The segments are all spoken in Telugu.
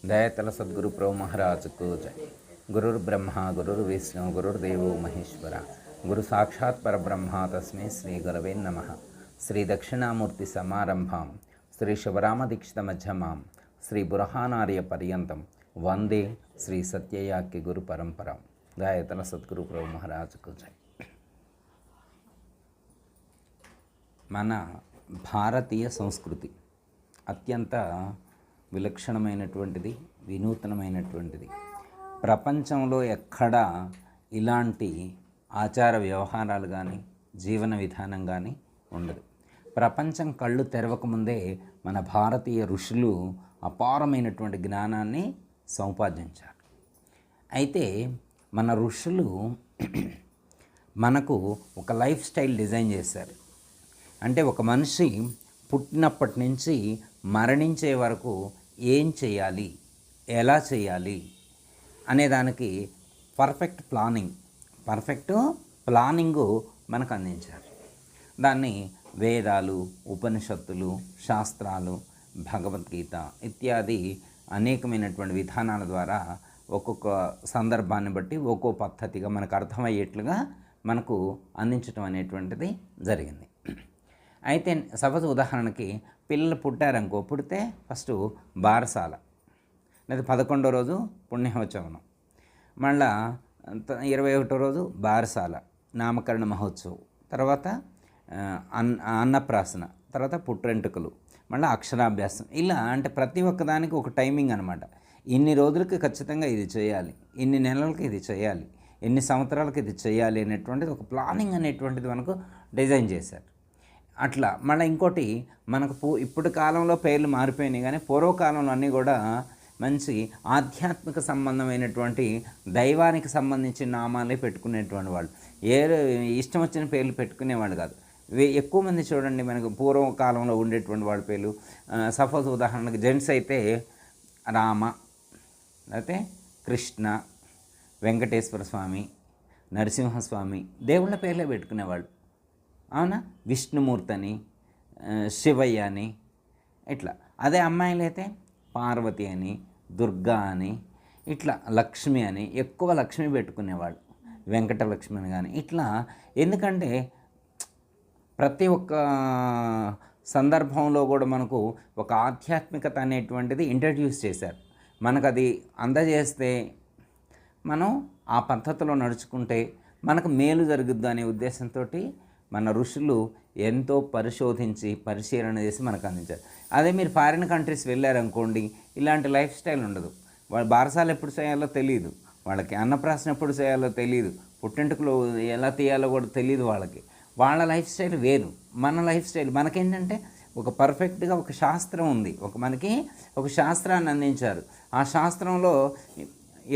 దయతల సద్గురు ప్రో మహారాజుకు జై. గురుర్ బ్రహ్మ గురుర్ విష్ణు గురుర్దేవో మహేశ్వర గురు సాక్షాత్ పరబ్రహ్మ తస్మై శ్రీ గురవే నమః. శ్రీ దక్షిణామూర్తి సమారంభాం శ్రీ శివరామ దీక్షిత మధ్యమాం శ్రీ బురహానార్య పర్యంతం వందే శ్రీ సత్యయాకి గురు పరంపరం. దయతల సద్గురు ప్రో మహారాజుకు జై. మన భారతీయ సంస్కృతి అత్యంత విలక్షణమైనటువంటిది, వినూతనమైనటువంటిది. ప్రపంచంలో ఎక్కడా ఇలాంటి ఆచార వ్యవహారాలు కానీ జీవన విధానం కానీ ఉండదు. ప్రపంచం కళ్ళు తెరవకముందే మన భారతీయ ఋషులు అపారమైనటువంటి జ్ఞానాన్ని సముపార్జించారు. అయితే మన ఋషులు మనకు ఒక లైఫ్ స్టైల్ డిజైన్ చేశారు. అంటే ఒక మనిషి పుట్టినప్పటి నుంచి మరణించే వరకు ఏం చేయాలి, ఎలా చేయాలి అనేదానికి పర్ఫెక్ట్ ప్లానింగు మనకు అందించారు. దాన్ని వేదాలు, ఉపనిషత్తులు, శాస్త్రాలు, భగవద్గీత ఇత్యాది అనేకమైనటువంటి విధానాల ద్వారా ఒక్కొక్క సందర్భాన్ని బట్టి ఒక్కో పద్ధతిగా మనకు అర్థమయ్యేట్లుగా మనకు అందించడం అనేటువంటిది జరిగింది. అయితే సపోజ్ ఉదాహరణకి పిల్లలు పుట్టారనుకో, పుడితే ఫస్ట్ బారసాల, లేదా 11వ రోజు పుణ్యోత్సవం, మళ్ళా 21వ రోజు బారసాల, నామకరణ మహోత్సవం, తర్వాత అన్నప్రాసన, తర్వాత పుట్రెంటుకలు, మళ్ళీ అక్షరాభ్యాసం. ఇలా అంటే ప్రతి ఒక్కదానికి ఒక టైమింగ్ అనమాట. ఇన్ని రోజులకి ఖచ్చితంగా ఇది చేయాలి, ఇన్ని నెలలకి ఇది చేయాలి, ఎన్ని సంవత్సరాలకి ఇది చేయాలి అనేటువంటిది ఒక ప్లానింగ్ అనేటువంటిది మనకు డిజైన్ చేశారు. అట్లా మళ్ళీ ఇంకోటి మనకు ఇప్పుడు కాలంలో పేర్లు మారిపోయినాయి, కానీ పూర్వకాలంలో అన్నీ కూడా మంచి ఆధ్యాత్మిక సంబంధమైనటువంటి దైవానికి సంబంధించిన నామాలే పెట్టుకునేటువంటి వాళ్ళు. ఇష్టం వచ్చిన పేర్లు పెట్టుకునేవాళ్ళు కాదు. ఎక్కువ మంది చూడండి మనకు పూర్వకాలంలో ఉండేటువంటి వాళ్ళ పేర్లు. సపోజ్ ఉదాహరణకు జెంట్స్ అయితే రామ, లేకపోతే కృష్ణ, వెంకటేశ్వర స్వామి, నరసింహస్వామి దేవుళ్ళ పేర్లే పెట్టుకునేవాళ్ళు, అవునా. విష్ణుమూర్తి అని, శివయ్య అని ఇట్లా. అదే అమ్మాయిలు అయితే పార్వతి అని, దుర్గా అని, ఇట్లా లక్ష్మి అని, ఎక్కువ లక్ష్మి పెట్టుకునేవాళ్ళు, వెంకటలక్ష్మి అని కానీ ఇట్లా. ఎందుకంటే ప్రతి ఒక్క సందర్భంలో కూడా మనకు ఒక ఆధ్యాత్మికత అనేటువంటిది ఇంట్రడ్యూస్ చేశారు. మనకు అది అందజేస్తే మనం ఆ పద్ధతిలో నడుచుకుంటే మనకు మేలు జరుగుద్దు అనే ఉద్దేశంతో మన ఋషులు ఎంతో పరిశోధించి పరిశీలన చేసి మనకు అందించారు. అదే మీరు ఫారిన్ కంట్రీస్ వెళ్ళారనుకోండి, ఇలాంటి లైఫ్ స్టైల్ ఉండదు. వాళ్ళ బారసాలు ఎప్పుడు చేయాలో తెలియదు వాళ్ళకి, అన్నప్రాసన ఎప్పుడు చేయాలో తెలియదు, పుట్టింటికలు ఎలా తీయాలో కూడా తెలియదు వాళ్ళకి. వాళ్ళ లైఫ్ స్టైల్ వేరు, మన లైఫ్ స్టైల్ మనకేంటంటే ఒక పర్ఫెక్ట్గా ఒక శాస్త్రం ఉంది. మనకి ఒక శాస్త్రాన్ని అందించారు. ఆ శాస్త్రంలో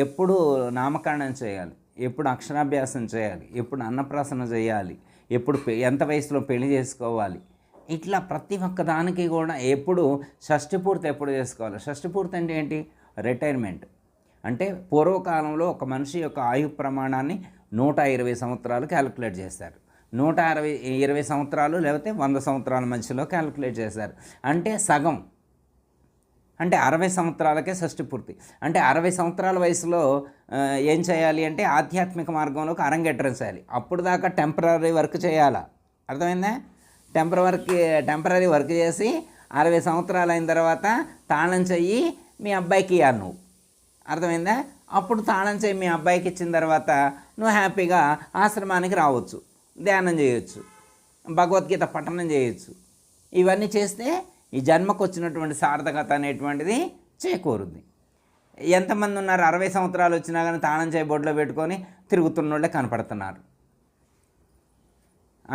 ఎప్పుడు నామకరణం చేయాలి, ఎప్పుడు అక్షరాభ్యాసం చేయాలి, ఎప్పుడు అన్నప్రాసన చేయాలి, ఎప్పుడు ఎంత వయసులో పెళ్లి చేసుకోవాలి, ఇట్లా ప్రతి ఒక్క దానికి కూడా ఎప్పుడు షష్ఠి పూర్తి ఎప్పుడు చేసుకోవాలి. షష్ఠి పూర్తి అంటే ఏంటి? రిటైర్మెంట్. అంటే పూర్వకాలంలో ఒక మనిషి యొక్క ఆయు ప్రమాణాన్ని 120 సంవత్సరాలు క్యాలిక్యులేట్ చేశారు. 120 సంవత్సరాలు లేకపోతే 100 సంవత్సరాల మధ్యలో క్యాలిక్యులేట్ చేశారు. అంటే సగం, అంటే 60 సంవత్సరాలకే షష్ఠి పూర్తి. అంటే 60 సంవత్సరాల వయసులో ఏం చేయాలి అంటే ఆధ్యాత్మిక మార్గంలోకి అరంగేట్రం చేయాలి. అప్పుడు దాకా టెంపరీ వర్క్ చేయాలా, అర్థమైందా? టెంపరీ వర్క్ చేసి 60 సంవత్సరాలు అయిన తర్వాత తాళం చెయ్యి మీ అబ్బాయికి ఇవ్వాలి నువ్వు, అర్థమైందా? అప్పుడు తాళం చెయ్యి మీ అబ్బాయికి ఇచ్చిన తర్వాత నువ్వు హ్యాపీగా ఆశ్రమానికి రావచ్చు, ధ్యానం చేయొచ్చు, భగవద్గీత పఠనం చేయొచ్చు. ఇవన్నీ చేస్తే ఈ జన్మకు వచ్చినటువంటి సార్థకత అనేటువంటిది చేకూరుద్ది. ఎంతమంది ఉన్నారు 60 సంవత్సరాలు వచ్చినా కానీ తాళం చేయి బొడ్లో పెట్టుకొని తిరుగుతున్నోళ్ళే కనపడుతున్నారు,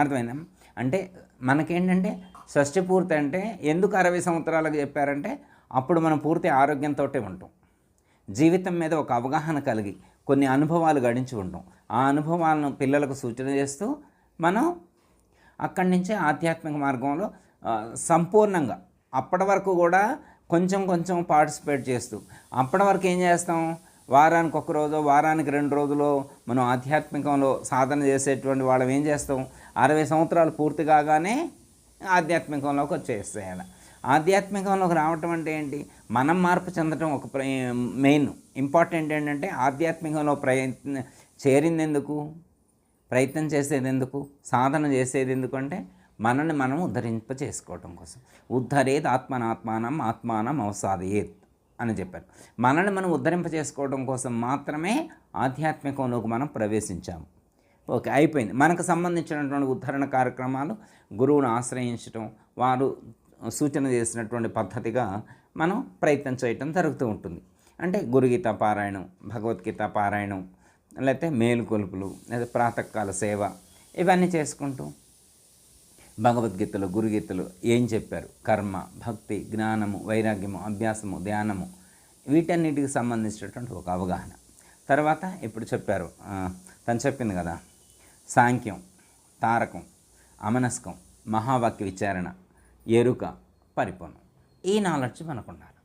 అర్థమైందా? అంటే మనకేంటంటే షష్ఠి పూర్తి అంటే ఎందుకు 60 సంవత్సరాలకు చెప్పారంటే అప్పుడు మనం పూర్తి ఆరోగ్యంతో ఉంటాం, జీవితం మీద ఒక అవగాహన కలిగి కొన్ని అనుభవాలు గడించి ఉంటాం. ఆ అనుభవాలను పిల్లలకు సూచన చేస్తూ మనం అక్కడి నుంచే ఆధ్యాత్మిక మార్గంలో సంపూర్ణంగా అప్పటి వరకు కూడా కొంచెం పార్టిసిపేట్ చేస్తూ, అప్పటి వరకు ఏం చేస్తాం, వారానికి ఒక రోజు, వారానికి 2 రోజులు మనం ఆధ్యాత్మికంలో సాధన చేసేటువంటి వాళ్ళం ఏం చేస్తాం, 60 సంవత్సరాలు పూర్తి కాగానే ఆధ్యాత్మికంలోకి వచ్చేసేయాలి. ఆధ్యాత్మికంలోకి రావటం అంటే ఏంటి? మనం మార్పు చెందటం ఒక మెయిన్ ఇంపార్టెంట్. ఏంటంటే ఆధ్యాత్మికంలో చేరింది ఎందుకు? ప్రయత్నం చేసేది ఎందుకు? సాధన చేసేది ఎందుకు అంటే మనల్ని మనం ఉద్ధరింప చేసుకోవటం కోసం. ఉద్ధరేది ఆత్మనాత్మానం ఆత్మానం అవసాదయేత్ అని చెప్పారు. మనల్ని మనం ఉద్ధరింప చేసుకోవడం కోసం మాత్రమే ఆధ్యాత్మికంలోకి మనం ప్రవేశించాము. ఓకే, అయిపోయింది. మనకు సంబంధించినటువంటి ఉద్ధరణ కార్యక్రమాలు గురువును ఆశ్రయించడం, వారు సూచన చేసినటువంటి పద్ధతిగా మనం ప్రయత్నం చేయటం జరుగుతూ ఉంటుంది. అంటే గురుగీత పారాయణం, భగవద్గీత పారాయణం, లేకపోతే మేలుకొలుపులు, లేదా ప్రాతకాల సేవ, ఇవన్నీ చేసుకుంటూ భగవద్గీతలు గురుగీతలు ఏం చెప్పారు, కర్మ, భక్తి, జ్ఞానము, వైరాగ్యము, అభ్యాసము, ధ్యానము, వీటన్నిటికి సంబంధించినటువంటి ఒక అవగాహన. తర్వాత ఇప్పుడు చెప్పారు, తను చెప్పింది కదా, సాంఖ్యం, తారకం, అమనస్కం, మహావాక్య విచారణ, ఎరుక, పరిపూర్ణం. ఈ నాలెడ్జ్ మనకు ఉండాలి.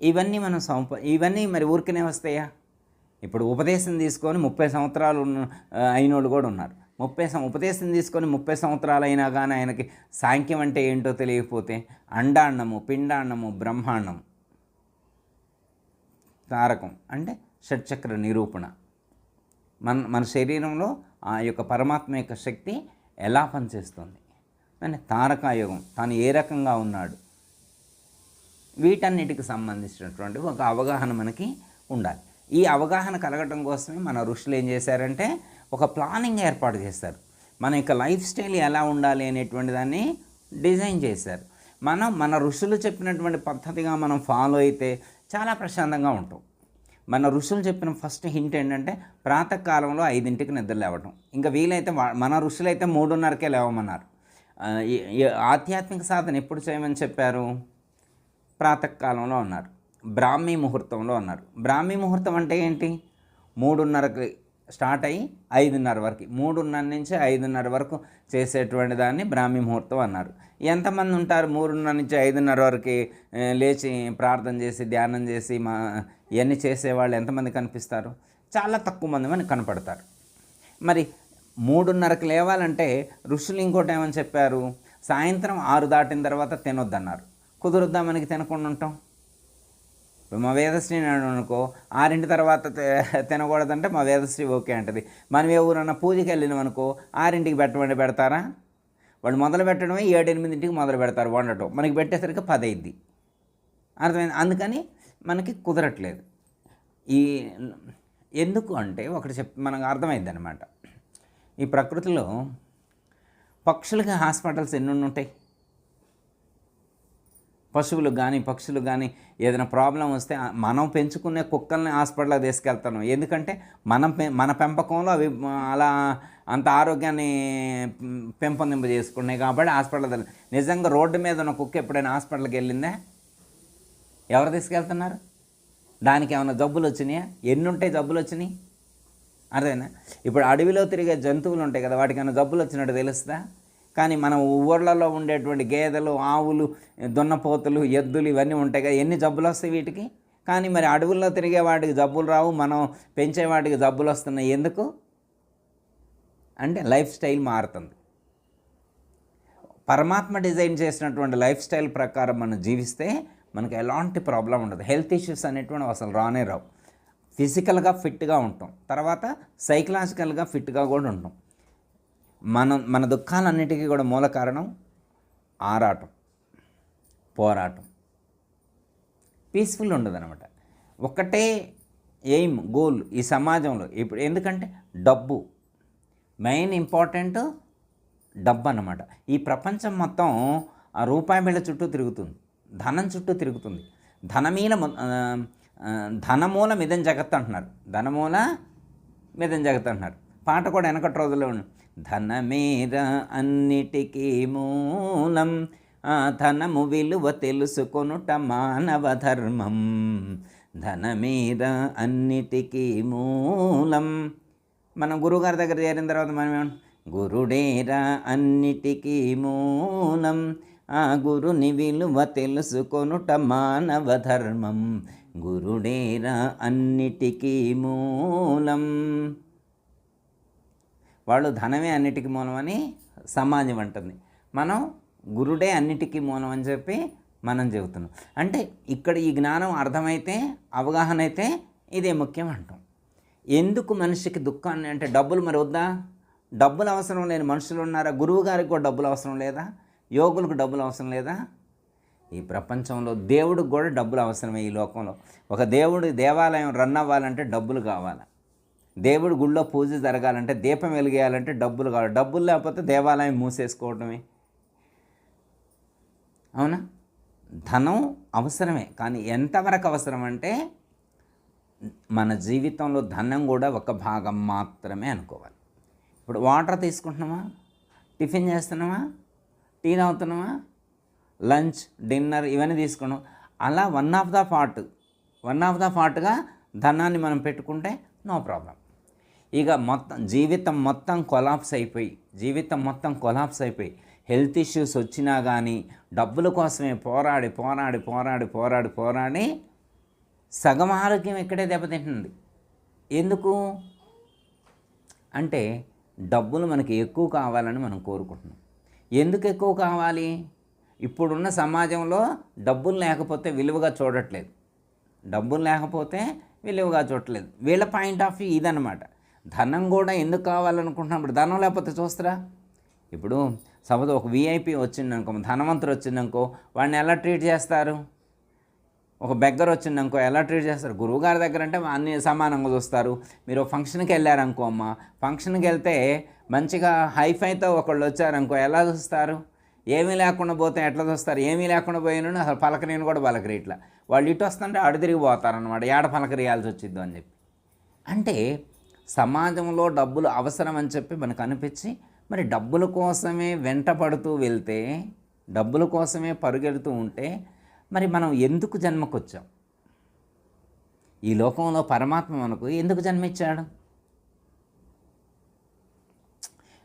ఇవన్నీ మనం ఇవన్నీ మరి ఊరికనే వస్తాయా? ఇప్పుడు ఉపదేశం తీసుకొని 30 సంవత్సరాలు అయినోళ్ళు కూడా ఉన్నారు. ఉపదేశం తీసుకొని 30 సంవత్సరాలు అయినా కానీ ఆయనకి సాంఖ్యం అంటే ఏంటో తెలియకపోతే, అండాండము, పిండాండము, బ్రహ్మాండము, తారకం అంటే షట్చక్ర నిరూపణ, మన శరీరంలో ఆ యొక్క పరమాత్మ యొక్క శక్తి ఎలా పనిచేస్తుంది, అంటే తారకాయోగం, తాను ఏ రకంగా ఉన్నాడు, వీటన్నిటికి సంబంధించినటువంటి ఒక అవగాహన మనకి ఉండాలి. ఈ అవగాహన కలగటం కోసమే మన ఋషులు ఏం చేశారంటే ఒక ప్లానింగ్ ఏర్పాటు చేశారు. మన యొక్క లైఫ్ స్టైల్ ఎలా ఉండాలి అనేటువంటి దాన్ని డిజైన్ చేశారు. మన ఋషులు చెప్పినటువంటి పద్ధతిగా మనం ఫాలో అయితే చాలా ప్రశాంతంగా ఉంటాం. మన ఋషులు చెప్పిన ఫస్ట్ హింట్ ఏంటంటే ప్రాతకాలంలో 5ంటికి నిద్ర లేవటం. ఇంకా వీలైతే మన ఋషులైతే 3:30కే లేవమన్నారు. ఆధ్యాత్మిక సాధన ఎప్పుడు చేయమని చెప్పారు? ప్రాతకాలంలో అన్నారు, బ్రాహ్మీ ముహూర్తంలో అన్నారు. బ్రాహ్మీ ముహూర్తం అంటే ఏంటి? 3:30కి స్టార్ట్ అయ్యి 5:30 వరకు, 3:30 నుంచి 5:30 వరకు చేసేటువంటి దాన్ని బ్రాహ్మీ ముహూర్తం అన్నారు. ఎంతమంది ఉంటారు 3:30 నుంచి 5:30 వరకు లేచి ప్రార్థన చేసి ధ్యానం చేసి ఇవన్నీ చేసేవాళ్ళు ఎంతమంది కనిపిస్తారు? చాలా తక్కువ మంది మనకి కనపడతారు. మరి 3:30కి లేవాలంటే ఋషులు ఇంకోటి ఏమని చెప్పారు? సాయంత్రం 6 దాటిన తర్వాత తినొద్దన్నారు. కుదురుద్దా మనకి తినకుండా ఉంటాం? మా వేదశ్రీ అనుకో 6 తర్వాత తినకూడదంటే మా వేదశ్రీ ఓకే అంటది. మనం ఎవరన్నా పూజకి వెళ్ళినాం అనుకో 6ంటికి పెట్టమని పెడతారా? వాళ్ళు మొదలు పెట్టడమే 7-8ంటికి మొదలు పెడతారు వండటం. మనకి పెట్టేసరికి 10 అయింది. అర్థమైంది? అందుకని మనకి కుదరట్లేదు. ఎందుకు అంటే ఒకటి మనకు అర్థమైంది అనమాట. ఈ ప్రకృతిలో పక్షులకి హాస్పిటల్స్ ఎన్ని ఉంటాయి? పశువులు కానీ పక్షులు కానీ ఏదైనా ప్రాబ్లం వస్తే మనం పెంచుకునే కుక్కల్ని హాస్పిటల్కి తీసుకెళ్తాను. ఎందుకంటే మన పెంపకంలో అవి అలా అంత ఆరోగ్యాన్ని పెంపొందింపజేసుకున్నాయి కాబట్టి హాస్పిటల్. నిజంగా రోడ్డు మీద ఉన్న కుక్క ఎప్పుడైనా హాస్పిటల్కి వెళ్ళిందా? ఎవరు తీసుకెళ్తున్నారు? దానికి ఏమైనా జబ్బులు వచ్చినాయా? ఎన్ని ఉంటాయి జబ్బులు వచ్చినాయి? అదేనా? ఇప్పుడు అడవిలో తిరిగే జంతువులు ఉంటాయి కదా, వాటికి ఏమైనా జబ్బులు వచ్చినట్టు తెలుస్తుందా? కానీ మన ఊళ్ళలో ఉండేటువంటి గేదెలు, ఆవులు, దున్నపోతులు, ఎద్దులు ఇవన్నీ ఉంటాయి కదా, ఎన్ని జబ్బులు వస్తాయి వీటికి? కానీ మరి అడవుల్లో తిరిగే వాటికి జబ్బులు రావు, మనం పెంచే వాటికి జబ్బులు వస్తున్నాయి. ఎందుకు అంటే లైఫ్ స్టైల్ మారుతుంది. పరమాత్మ డిజైన్ చేసినటువంటి లైఫ్ స్టైల్ ప్రకారం మనం జీవిస్తే మనకు ఎలాంటి ప్రాబ్లం ఉండదు. హెల్త్ ఇష్యూస్ అనేటువంటి అసలు రానే రావు. ఫిజికల్గా ఫిట్గా ఉంటాం, తర్వాత సైకలాజికల్గా ఫిట్గా కూడా ఉంటాం. మన దుఃఖాలన్నిటికీ కూడా మూల కారణం ఆరాటం, పోరాటం, పీస్ఫుల్ ఉండదు అనమాట. ఒకటే ఎయిమ్, గోల్ ఈ సమాజంలో ఇప్పుడు. ఎందుకంటే డబ్బు మెయిన్ ఇంపార్టెంట్, డబ్బు అన్నమాట. ఈ ప్రపంచం మొత్తం ఆ రూపాయి బిళ్ళ చుట్టూ తిరుగుతుంది, ధనం చుట్టూ తిరుగుతుంది. ధనమూల మిదం జగత్ అంటున్నారు, ధనమూల మిదం జగత్ అంటున్నారు. పాట కూడా వెనకటి రోజుల్లో ఉంది. ధనమేర అన్నిటికీ మూలం, ఆ ధనము విలువ తెలుసుకొనుట మానవ ధర్మం. ధనమేర అన్నిటికీ మూలం. మనం గురువుగారి దగ్గర చేరిన తర్వాత మనం ఏమన్నా, గురుడేరా అన్నిటికీ మూలం, ఆ గురుని విలువ తెలుసుకొనుట మానవ ధర్మం. గురుడేరా అన్నిటికీ మూలం. వాళ్ళు ధనమే అన్నిటికీ మూలమని సమాజం అంటుంది. మనం గురుడే అన్నిటికీ మూలం అని చెప్పి మనం చెబుతున్నాం. అంటే ఇక్కడ ఈ జ్ఞానం అర్థమైతే, అవగాహన అయితే ఇదే ముఖ్యం అంటాం. ఎందుకు మనిషికి దుఃఖాన్ని అంటే డబ్బులు మరి వద్దా? డబ్బులు అవసరం లేని మనుషులు ఉన్నారా? గురువు గారికి కూడా డబ్బులు అవసరం లేదా? యోగులకు డబ్బులు అవసరం లేదా? ఈ ప్రపంచంలో దేవుడికి కూడా డబ్బులు అవసరమే. ఈ లోకంలో ఒక దేవాలయం రన్ అవ్వాలంటే డబ్బులు కావాలి. దేవుడి గుళ్ళో పూజ జరగాలంటే, దీపం వెలిగేయాలంటే డబ్బులు కావాలి. డబ్బులు లేకపోతే దేవాలయం మూసేసుకోవడమే. అవునా? ధనం అవసరమే, కానీ ఎంతవరకు అవసరం అంటే మన జీవితంలో ధనం కూడా ఒక భాగం మాత్రమే అనుకోవాలి. ఇప్పుడు వాటర్ తీసుకుంటున్నామా, టిఫిన్ చేస్తున్నామా, టీ తాగుతున్నామా, లంచ్, డిన్నర్ ఇవన్నీ తీసుకున్నాం. అలా వన్ ఆఫ్ ద పార్ట్గా ధనాన్ని మనం పెట్టుకుంటే నో ప్రాబ్లం. ఇక జీవితం మొత్తం కొలాప్స్ అయిపోయి హెల్త్ ఇష్యూస్ వచ్చినా కానీ డబ్బుల కోసమే పోరాడి సగం ఆరోగ్యం ఇక్కడే దెబ్బతింటుంది. ఎందుకు అంటే డబ్బులు మనకి ఎక్కువ కావాలని మనం కోరుకుంటున్నాం. ఎందుకు ఎక్కువ కావాలి? ఇప్పుడున్న సమాజంలో డబ్బులు లేకపోతే విలువగా చూడట్లేదు. వీళ్ళ పాయింట్ ఆఫ్ వ్యూ ఇదన్నమాట. ధనం కూడా ఎందుకు కావాలనుకుంటున్నప్పుడు ధనం లేకపోతే చూస్తారా? ఇప్పుడు సపోజ్ ఒక విఐపి వచ్చిందనుకో, ధనవంతుడు వచ్చిందనుకో, వాడిని ఎలా ట్రీట్ చేస్తారు? ఒక బెగ్గర్ వచ్చిందనుకో ఎలా ట్రీట్ చేస్తారు? గురువుగారి దగ్గర అంటే అన్ని సమానంగా చూస్తారు. మీరు ఫంక్షన్కి వెళ్ళారనుకో అమ్మ, ఫంక్షన్కి వెళ్తే మంచిగా హైఫైతో ఒకళ్ళు వచ్చారనుకో ఎలా చూస్తారు? ఏమీ లేకుండా పోతే ఎట్లా చూస్తారు? ఏమీ లేకుండా పోయిన అసలు పలకరీని కూడా పలకరి. ఇట్లా వాళ్ళు ఇటు వస్తుంటే అడు తిరిగి పోతారనమాట, ఏడ పలకరియాల్సి వచ్చిద్దు అని చెప్పి. అంటే సమాజంలో డబ్బులు అవసరం అని చెప్పి మనకు అనిపించి, మరి డబ్బుల కోసమే వెంటపడుతూ వెళ్తే, డబ్బుల కోసమే పరుగెడుతూ ఉంటే మరి మనం ఎందుకు జన్మకొచ్చాం? ఈ లోకంలో పరమాత్మ మనకు ఎందుకు జన్మించాడు?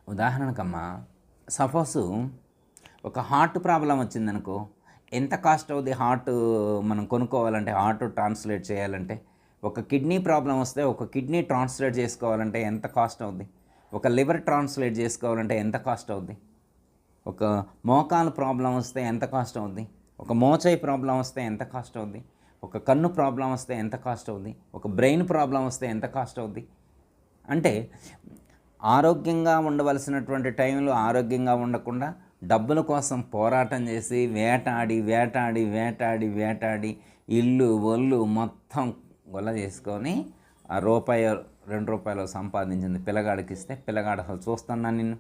ఉదాహరణకమ్మా, సపోజు ఒక హార్ట్ ప్రాబ్లం వచ్చిందనుకో, ఎంత కాస్ట్ అవుతుంది హార్ట్ మనం కొనుక్కోవాలంటే, హార్ట్ ట్రాన్స్లేట్ చేయాలంటే? ఒక కిడ్నీ ప్రాబ్లం వస్తే ఒక కిడ్నీ ట్రాన్స్లేట్ చేసుకోవాలంటే ఎంత కాస్ట్ అవుద్ది? ఒక లివర్ ట్రాన్స్లేట్ చేసుకోవాలంటే ఎంత కాస్ట్ అవుద్ది? ఒక మోకాలు ప్రాబ్లం వస్తే ఎంత కాస్ట్ అవుద్ది? ఒక మోచేయి ప్రాబ్లం వస్తే ఎంత కాస్ట్ అవుద్ది? ఒక కన్ను ప్రాబ్లం వస్తే ఎంత కాస్ట్ అవుద్ది? ఒక బ్రెయిన్ ప్రాబ్లం వస్తే ఎంత కాస్ట్ అవుద్ది? అంటే ఆరోగ్యంగా ఉండవలసినటువంటి టైంలో ఆరోగ్యంగా ఉండకుండా డబ్బుల కోసం పోరాటం చేసి వేటాడి ఇల్లు ఒళ్ళు మొత్తం గొల్ల చేసుకొని ఆ ₹2 సంపాదించింది పిల్లగాడికి ఇస్తే, పిల్లగాడు అసలు చూస్తున్నా నిన్ను.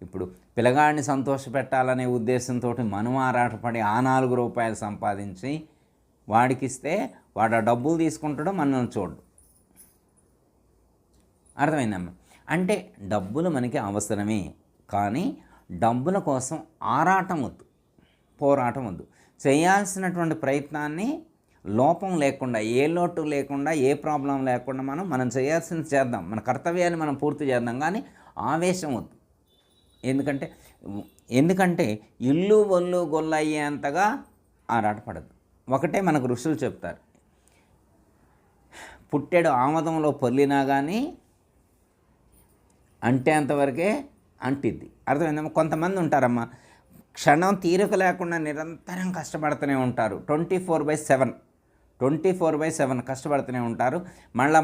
ఇప్పుడు పిల్లగాడిని సంతోషపెట్టాలనే ఉద్దేశంతో మనం ఆరాటపడి ఆ ₹4 సంపాదించి వాడికిస్తే వాడు ఆ డబ్బులు తీసుకుంటాడో మనల్ని చూడు. అర్థమైందమ్మా? అంటే డబ్బులు మనకి అవసరమే, కానీ డబ్బుల కోసం ఆరాటం వద్దు, పోరాటం వద్దు. చేయాల్సినటువంటి ప్రయత్నాన్ని లోపం లేకుండా, ఏ లోటు లేకుండా, ఏ ప్రాబ్లం లేకుండా మనం చేయాల్సింది చేద్దాం, మన కర్తవ్యాన్ని మనం పూర్తి చేద్దాం, కానీ ఆవేశం వద్దు. ఎందుకంటే ఇల్లు ఒళ్ళు గొల్ల అయ్యేంతగా ఆరాటపడద్దు. ఒకటే మనకు ఋషులు చెప్తారు, పుట్టెడు ఆమదంలో పొల్లినా కానీ అంటే అంతవరకే అంటిద్ది. అర్థమైందమ్మా? కొంతమంది ఉంటారమ్మా, క్షణం తీరిక లేకుండా నిరంతరం కష్టపడుతూనే ఉంటారు. 24/7 కష్టపడుతూనే ఉంటారు. మళ్ళీ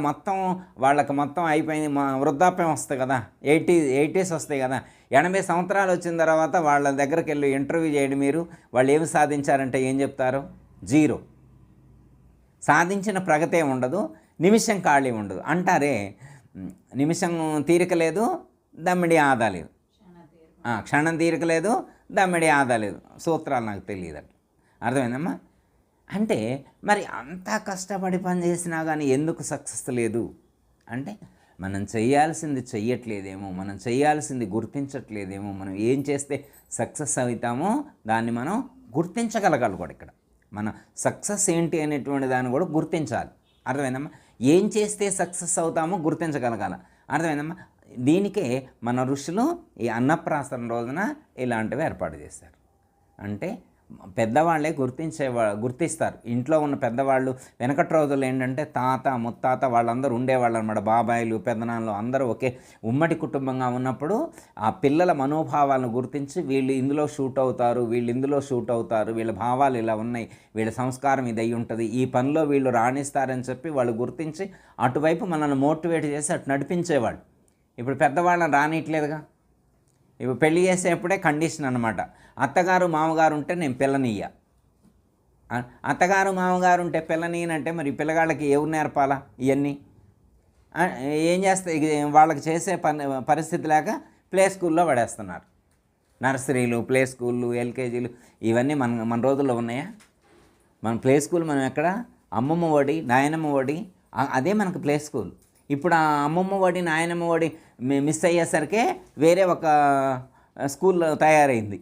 వాళ్ళకి మొత్తం అయిపోయింది, వృద్ధాప్యం వస్తుంది కదా, 80s వస్తాయి కదా, 80 సంవత్సరాలు వచ్చిన తర్వాత వాళ్ళ దగ్గరికి వెళ్ళి ఇంటర్వ్యూ చేయండి మీరు, వాళ్ళు ఏమి సాధించారంటే ఏం చెప్తారు? 0. సాధించిన ప్రగతే ఉండదు, నిమిషం ఖాళీ ఉండదు అంటారే. నిమిషం తీరిక లేదు, దమ్మిడి ఆదా లేదు. క్షణం తీరిక లేదు, దమ్మిడి ఆదా లేదు. సూత్రాలు నాకు తెలియదు. అట్లా అర్థమైందమ్మా? అంటే మరి అంతా కష్టపడి పని చేసినా కానీ ఎందుకు సక్సెస్ లేదు అంటే, మనం చేయాల్సింది చెయ్యట్లేదేమో, మనం చేయాల్సింది గుర్తించట్లేదేమో. మనం ఏం చేస్తే సక్సెస్ అవుతామో దాన్ని మనం గుర్తించగలగాలి కూడా. ఇక్కడ మన సక్సెస్ ఏంటి అనేటువంటి దాన్ని కూడా గుర్తించాలి. అర్థమైందమ్మా? ఏం చేస్తే సక్సెస్ అవుతామో గుర్తించగలగాలి. అర్థమైందమ్మా? దీనికే మన ఋషులు ఈ అన్నప్రాసన రోజున ఇలాంటివి ఏర్పాటు చేశారు. అంటే పెద్దవాళ్ళే గుర్తిస్తారు. ఇంట్లో ఉన్న పెద్దవాళ్ళు వెనకటి రోజుల్లో ఏంటంటే తాత ముత్తాత వాళ్ళందరూ ఉండేవాళ్ళు అనమాట. బాబాయిలు పెద్దనాన్నలు అందరూ ఒకే ఉమ్మడి కుటుంబంగా ఉన్నప్పుడు ఆ పిల్లల మనోభావాలను గుర్తించి వీళ్ళు ఇందులో షూట్ అవుతారు, వీళ్ళు ఇందులో షూట్ అవుతారు, వీళ్ళ భావాలు ఇలా ఉన్నాయి, వీళ్ళ సంస్కారం ఇది అయి ఉంటుంది, ఈ పనిలో వీళ్ళు రాణిస్తారని చెప్పి వాళ్ళు గుర్తించి అటువైపు మనల్ని మోటివేట్ చేసి అటు నడిపించేవాడు. ఇప్పుడు పెద్దవాళ్ళని రానియట్లేదుగా. ఇప్పుడు పెళ్లి చేసేప్పుడే కండిషన్ అనమాట. అత్తగారు మామగారు ఉంటే నేను పిల్లనియ్య. అత్తగారు మామగారు ఉంటే పిల్లనియనంటే మరి పిల్లగాళ్ళకి ఎవరు నేర్పాలా ఇవన్నీ? ఏం చేస్తే వాళ్ళకి చేసే పరిస్థితి లేక ప్లే స్కూల్లో పడేస్తున్నారు. నర్సరీలు, ప్లే స్కూళ్ళు, ఎల్కేజీలు ఇవన్నీ మన రోజుల్లో ఉన్నాయా? మన ప్లే స్కూల్ మనం ఎక్కడ? అమ్మమ్మ ఒడి, నాయనమ్మ ఒడి, అదే మనకు ప్లే స్కూల్. ఇప్పుడు ఆ అమ్మమ్మ ఒడి, నాయనమ్మ ఒడి మిస్ అయ్యేసరికే వేరే ఒక స్కూల్ తయారైంది.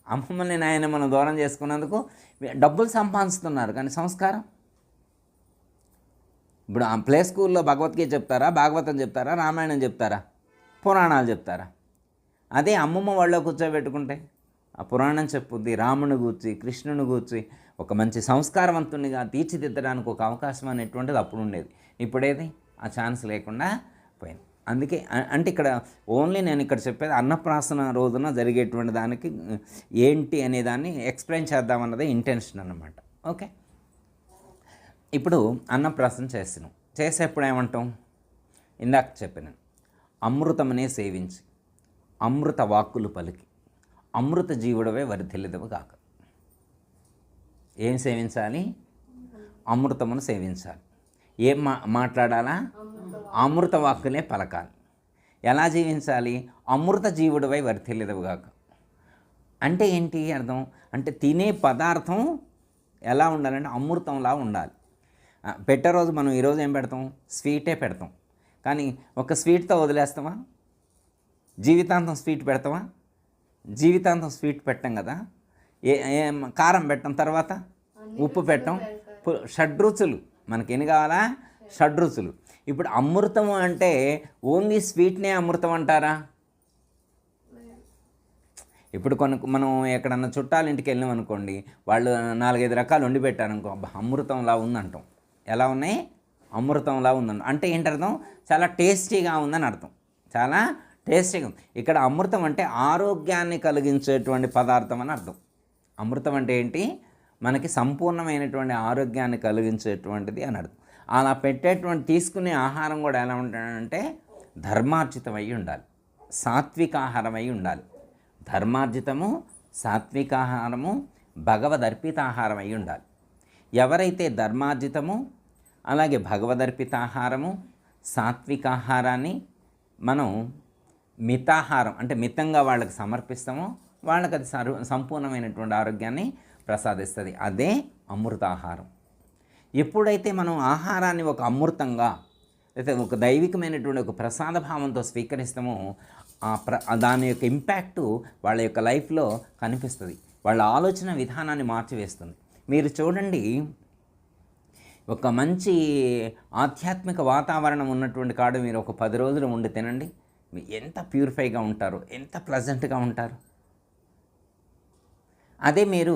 అమ్మమ్మని నాయనమ్మను దూరం చేసుకున్నందుకు డబ్బులు సంపాదిస్తున్నారు, కానీ సంస్కారం. ఇప్పుడు ఆ ప్లే స్కూల్లో భగవద్గీత చెప్తారా, భాగవతం చెప్తారా, రామాయణం చెప్తారా, పురాణాలు చెప్తారా? అదే అమ్మమ్మ వాళ్ళలో కూర్చోబెట్టుకుంటే ఆ పురాణం చెప్పుద్ది, రాముని గూర్చి, కృష్ణుని గూర్చి ఒక మంచి సంస్కారవంతునిగా తీర్చిదిద్దడానికి ఒక అవకాశం అనేటువంటిది అప్పుడు ఉండేది. ఇప్పుడేది ఆ ఛాన్స్ లేకుండా పోయింది. అందుకే అంటే ఇక్కడ ఓన్లీ నేను ఇక్కడ చెప్పేది అన్నప్రాసన రోజున జరిగేటువంటి దానికి ఏంటి అనే దాన్ని ఎక్స్ప్లెయిన్ చేద్దామన్నదే ఇంటెన్షన్ అన్నమాట. ఓకే, ఇప్పుడు అన్నప్రాసన చేసేప్పుడు ఏమంటాం? ఇందాక చెప్పాను, అమృతమనే సేవించి అమృత వాక్కులు పలికి అమృత జీవుడవే వర్ధిల్లిదవు కాక. ఏం సేవించాలి? అమృతమును సేవించాలి. ఏం మాట్లాడాలా? అమృత వాక్కులే పలకాలి. ఎలా జీవించాలి? అమృత జీవుడివై వర్ధిల్లిదవుగాక. అంటే ఏంటి అర్థం? అంటే తినే పదార్థం ఎలా ఉండాలంటే అమృతంలా ఉండాలి. పెట్టే రోజు మనం ఈరోజు ఏం పెడతాం? స్వీటే పెడతాం. కానీ ఒక స్వీట్తో వదిలేస్తామా? జీవితాంతం స్వీట్ పెడతామా? జీవితాంతం స్వీట్ పెట్టం కదా. కారం పెట్టం, తర్వాత ఉప్పు పెట్టం, షడ్రుచులు మనకి ఎన్ని కావాలా? షడ్రుచులు. ఇప్పుడు అమృతం అంటే ఓన్లీ స్వీట్నే అమృతం అంటారా? ఇప్పుడు మనం ఎక్కడన్నా చుట్టాల ఇంటికి వెళ్ళాం అనుకోండి, వాళ్ళు 4-5 రకాలు వండి పెట్టారనుకో, అబ్బా అమృతంలా ఉందంటాం. ఎలా ఉన్నాయి? అమృతంలా ఉందంటాం. అంటే ఏంటి అర్థం? చాలా టేస్టీగా ఉందని అర్థం. చాలా టేస్టీగా ఉంది. ఇక్కడ అమృతం అంటే ఆరోగ్యాన్ని కలిగించేటువంటి పదార్థం అని అర్థం. అమృతం అంటే ఏంటి? మనకి సంపూర్ణమైనటువంటి ఆరోగ్యాన్ని కలిగించేటువంటిది అని అర్థం. అలా పెట్టేటువంటి తీసుకునే ఆహారం కూడా ఎలా ఉండాలంటే ధర్మార్జితమై ఉండాలి, సాత్వికాహారమై ఉండాలి. ధర్మార్జితము, సాత్వికాహారము, భగవదర్పితాహారమై ఉండాలి. ఎవరైతే ధర్మార్జితము, అలాగే భగవదర్పితాహారము, సాత్వికాహారాన్ని మనం మితాహారం అంటే మితంగా వాళ్ళకి సమర్పిస్తామో వాళ్ళకి అది సంపూర్ణమైనటువంటి ఆరోగ్యాన్ని ప్రసాదిస్తుంది. అదే అమృతాహారం. ఎప్పుడైతే మనం ఆహారాన్ని ఒక అమృతంగా అయితే ఒక దైవికమైనటువంటి ఒక ప్రసాద భావంతో స్వీకరిస్తామో దాని యొక్క ఇంపాక్టు వాళ్ళ యొక్క లైఫ్లో కనిపిస్తుంది. వాళ్ళ ఆలోచన విధానాన్ని మార్చివేస్తుంది. మీరు చూడండి, ఒక మంచి ఆధ్యాత్మిక వాతావరణం ఉన్నటువంటి కాడ మీరు ఒక 10 రోజులు ఉండి తినండి, ఎంత ప్యూరిఫైగా ఉంటారు, ఎంత ప్లజెంట్గా ఉంటారు. అదే మీరు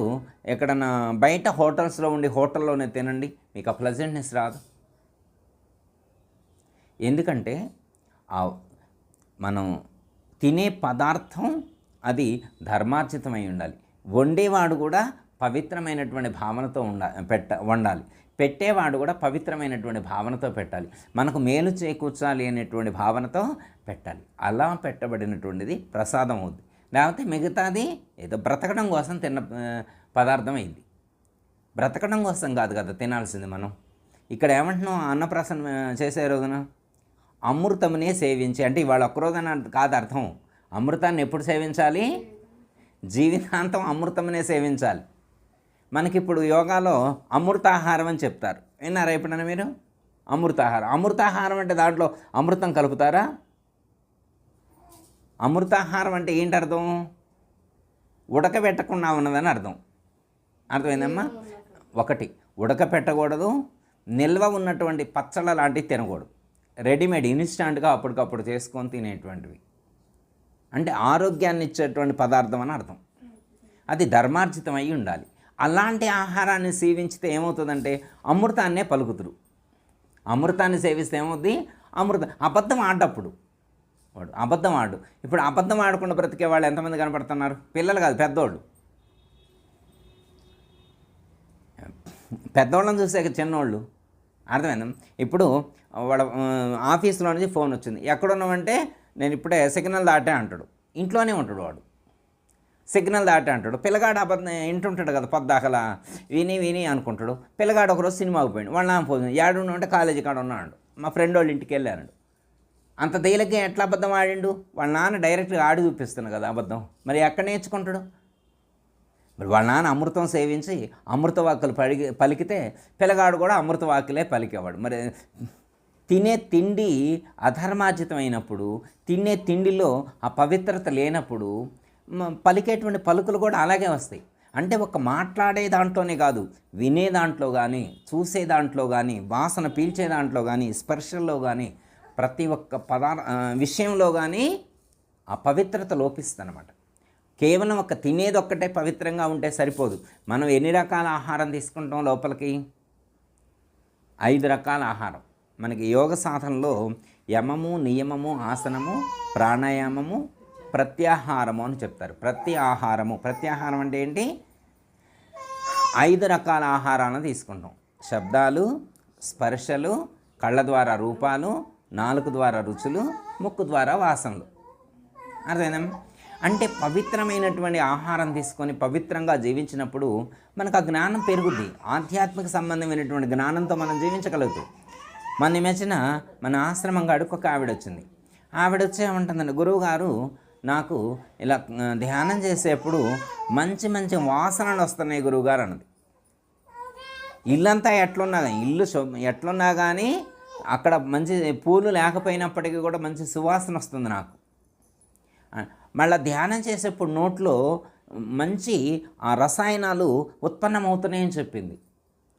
ఎక్కడన్నా బయట హోటల్స్లో ఉండి హోటల్లోనే తినండి, మీకు ఆ ప్లజెంట్నెస్ రాదు. ఎందుకంటే మనం తినే పదార్థం అది ధర్మార్జితమై ఉండాలి. వండేవాడు కూడా పవిత్రమైనటువంటి భావనతో వండాలి. పెట్టేవాడు కూడా పవిత్రమైనటువంటి భావనతో పెట్టాలి. మనకు మేలు చేకూర్చాలి అనేటువంటి భావనతో పెట్టాలి. అలా పెట్టబడినటువంటిది ప్రసాదం అవుద్ది. లేకపోతే మిగతాది ఏదో బ్రతకడం కోసం తిన్న పదార్థం అయింది. బ్రతకడం కోసం కాదు కదా తినాల్సింది. మనం ఇక్కడ ఏమంటున్నాం? అన్నప్రాసన చేసే రోజున అమృతమునే సేవించి, అంటే ఇవాళ ఒక్కరోజున కాదు అర్థం. అమృతాన్ని ఎప్పుడు సేవించాలి? జీవితాంతం అమృతమునే సేవించాలి. మనకిప్పుడు యోగాలో అమృతాహారం అని చెప్తారు, విన్నారా ఎప్పుడన్నా మీరు? అమృతాహారం. అమృతాహారం అంటే దాంట్లో అమృతం కలుపుతారా? అమృతాహారం అంటే ఏంటి అర్థం? ఉడకబెట్టకుండా ఉన్నదని అర్థం. అర్థమైందమ్మా? ఒకటి, ఉడకపెట్టకూడదు, నిల్వ ఉన్నటువంటి పచ్చళ్ళ లాంటివి తినకూడదు. రెడీమేడ్ ఇన్స్టాంట్గా అప్పటికప్పుడు చేసుకొని తినేటువంటివి. అంటే ఆరోగ్యాన్ని ఇచ్చేటువంటి పదార్థం అని అర్థం. అది ధర్మార్జితం అయి ఉండాలి. అలాంటి ఆహారాన్ని సేవించితే ఏమవుతుందంటే అమృతాన్నే పలుకుతురు. అమృతాన్ని సేవిస్తే ఏమవుద్ది? అబద్ధం ఆడప్పుడు వాడు అబద్ధం ఆడు. ఇప్పుడు అబద్ధం ఆడకుండా బ్రతికే వాళ్ళు ఎంతమంది కనపడుతున్నారు? పిల్లలు కాదు, పెద్దోళ్ళు. పెద్దోళ్ళని చూసాక చిన్నోళ్ళు అర్థమైందా? ఇప్పుడు వాళ్ళ ఆఫీస్లో నుంచి ఫోన్ వచ్చింది, ఎక్కడున్నామంటే నేను ఇప్పుడే సిగ్నల్ దాటే అంటాడు. ఇంట్లోనే ఉంటాడు వాడు, సిగ్నల్ దాటే అంటాడు. పిల్లగాడు అబద్ధం ఇంటుంటాడు కదా, పొద్దాకలా విని అనుకుంటాడు. పిల్లగాడు ఒకరోజు సినిమాకి పోయిండు, వాళ్ళ నాన్న పోయింది, ఏడున్నా అంటే కాలేజీ కాడ ఉన్నాడు, మా ఫ్రెండ్ వాళ్ళ ఇంటికి వెళ్ళాడు. అంత తేలిగ్గా ఎట్లా అబద్ధం ఆడిండు? వాళ్ళ నాన్న డైరెక్ట్గా ఆడి చూపిస్తున్నాడు కదా అబద్ధం. మరి ఎక్కడ నేర్చుకుంటాడు? మరి వాళ్ళ నాన్న అమృతం సేవించి అమృత వాక్కులు పలికితే పిల్లగాడు కూడా అమృత వాక్కులే పలికేవాడు. మరి తినే తిండి అధర్మార్జితమైనప్పుడు, తినే తిండిలో ఆ పవిత్రత లేనప్పుడు పలికేటువంటి పలుకులు కూడా అలాగే వస్తాయి. అంటే ఒక మాట్లాడే దాంట్లోనే కాదు, వినే దాంట్లో కానీ, చూసే దాంట్లో కానీ, వాసన పీల్చే దాంట్లో కానీ, స్పర్శల్లో కానీ, ప్రతి ఒక్క విషయంలో కానీ ఆ పవిత్రత లోపిస్తుందన్నమాట. కేవలం ఒక తినేది ఒక్కటే పవిత్రంగా ఉంటే సరిపోదు. మనం ఎన్ని రకాల ఆహారం తీసుకుంటాం లోపలికి? 5 రకాల ఆహారం. మనకి యోగ సాధనలో యమము, నియమము, ఆసనము, ప్రాణాయామము, ప్రత్యాహారము అని చెప్తారు. ప్రత్యాహారం అంటే ఏంటి? 5 రకాల ఆహారాలను తీసుకుంటాం. శబ్దాలు, స్పర్శలు, కళ్ళ ద్వారా రూపాలు, నాలుక ద్వారా రుచులు, ముక్కు ద్వారా వాసనలు. అర్థమైందా? అంటే పవిత్రమైనటువంటి ఆహారం తీసుకొని పవిత్రంగా జీవించినప్పుడు మనకు ఆ జ్ఞానం పెరుగుద్ది. ఆధ్యాత్మిక సంబంధమైనటువంటి జ్ఞానంతో మనం జీవించగలుగుతాం. మన మెచ్చిన మన ఆశ్రమం కాడికి ఒక ఆవిడ వచ్చింది. ఆవిడ వచ్చి ఏమంటుందండి, గురువుగారు నాకు ఇలా ధ్యానం చేసేప్పుడు మంచి మంచి వాసనలు వస్తున్నాయి గురువుగారు అన్నది. ఇల్లంతా ఎట్లున్నా కానీ అక్కడ మంచి పూలు లేకపోయినప్పటికీ కూడా మంచి సువాసన వస్తుంది నాకు. మళ్ళీ ధ్యానం చేసేప్పుడు నోట్లో మంచి ఆ రసాయనాలు ఉత్పన్నమవుతున్నాయని చెప్పింది.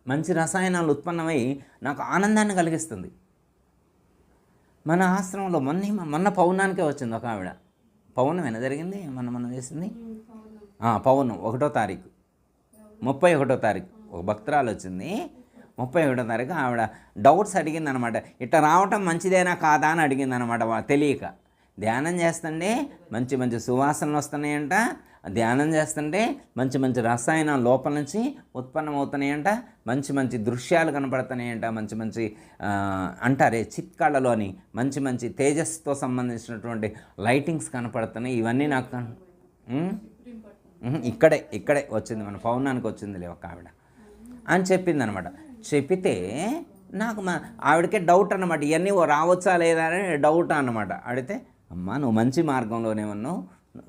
మంచి రసాయనాలు ఉత్పన్నమై నాకు ఆనందాన్ని కలిగిస్తుంది. మన ఆశ్రమంలో మొన్న పౌర్ణానికే వచ్చింది ఒక ఆవిడ. పౌర్ణమేనా జరిగింది మనం చేసింది? పౌర్ణం 1వ తారీఖు, 31వ తారీఖు ఒక భక్తురాలు వచ్చింది. 31వ తారీఖు ఆవిడ డౌట్స్ అడిగిందనమాట. ఇట్లా రావటం మంచిదేనా కాదా అని అడిగిందనమాట. తెలియక ధ్యానం చేస్తుంటే మంచి మంచి సువాసనలు వస్తున్నాయంట, ధ్యానం చేస్తుంటే మంచి మంచి రసాయనాలు లోపల నుంచి ఉత్పన్నమవుతున్నాయంట, మంచి మంచి దృశ్యాలు కనపడుతున్నాయంట, మంచి మంచి అంటారే చిత్కాళ్ళలోని మంచి మంచి తేజస్సుతో సంబంధించినటువంటి లైటింగ్స్ కనపడుతున్నాయి. ఇవన్నీ నాకు ఇక్కడే వచ్చింది, మన పౌర్ణానికి వచ్చిందిలే ఒక ఆవిడ అని చెప్పింది అనమాట. చెప్పితే నాకు ఆవిడకే డౌట్ అన్నమాట, ఇవన్నీ రావచ్చా లేదా అని డౌట్ అన్నమాట. అడిగితే అమ్మ నువ్వు మంచి మార్గంలోనే ఉన్నావు,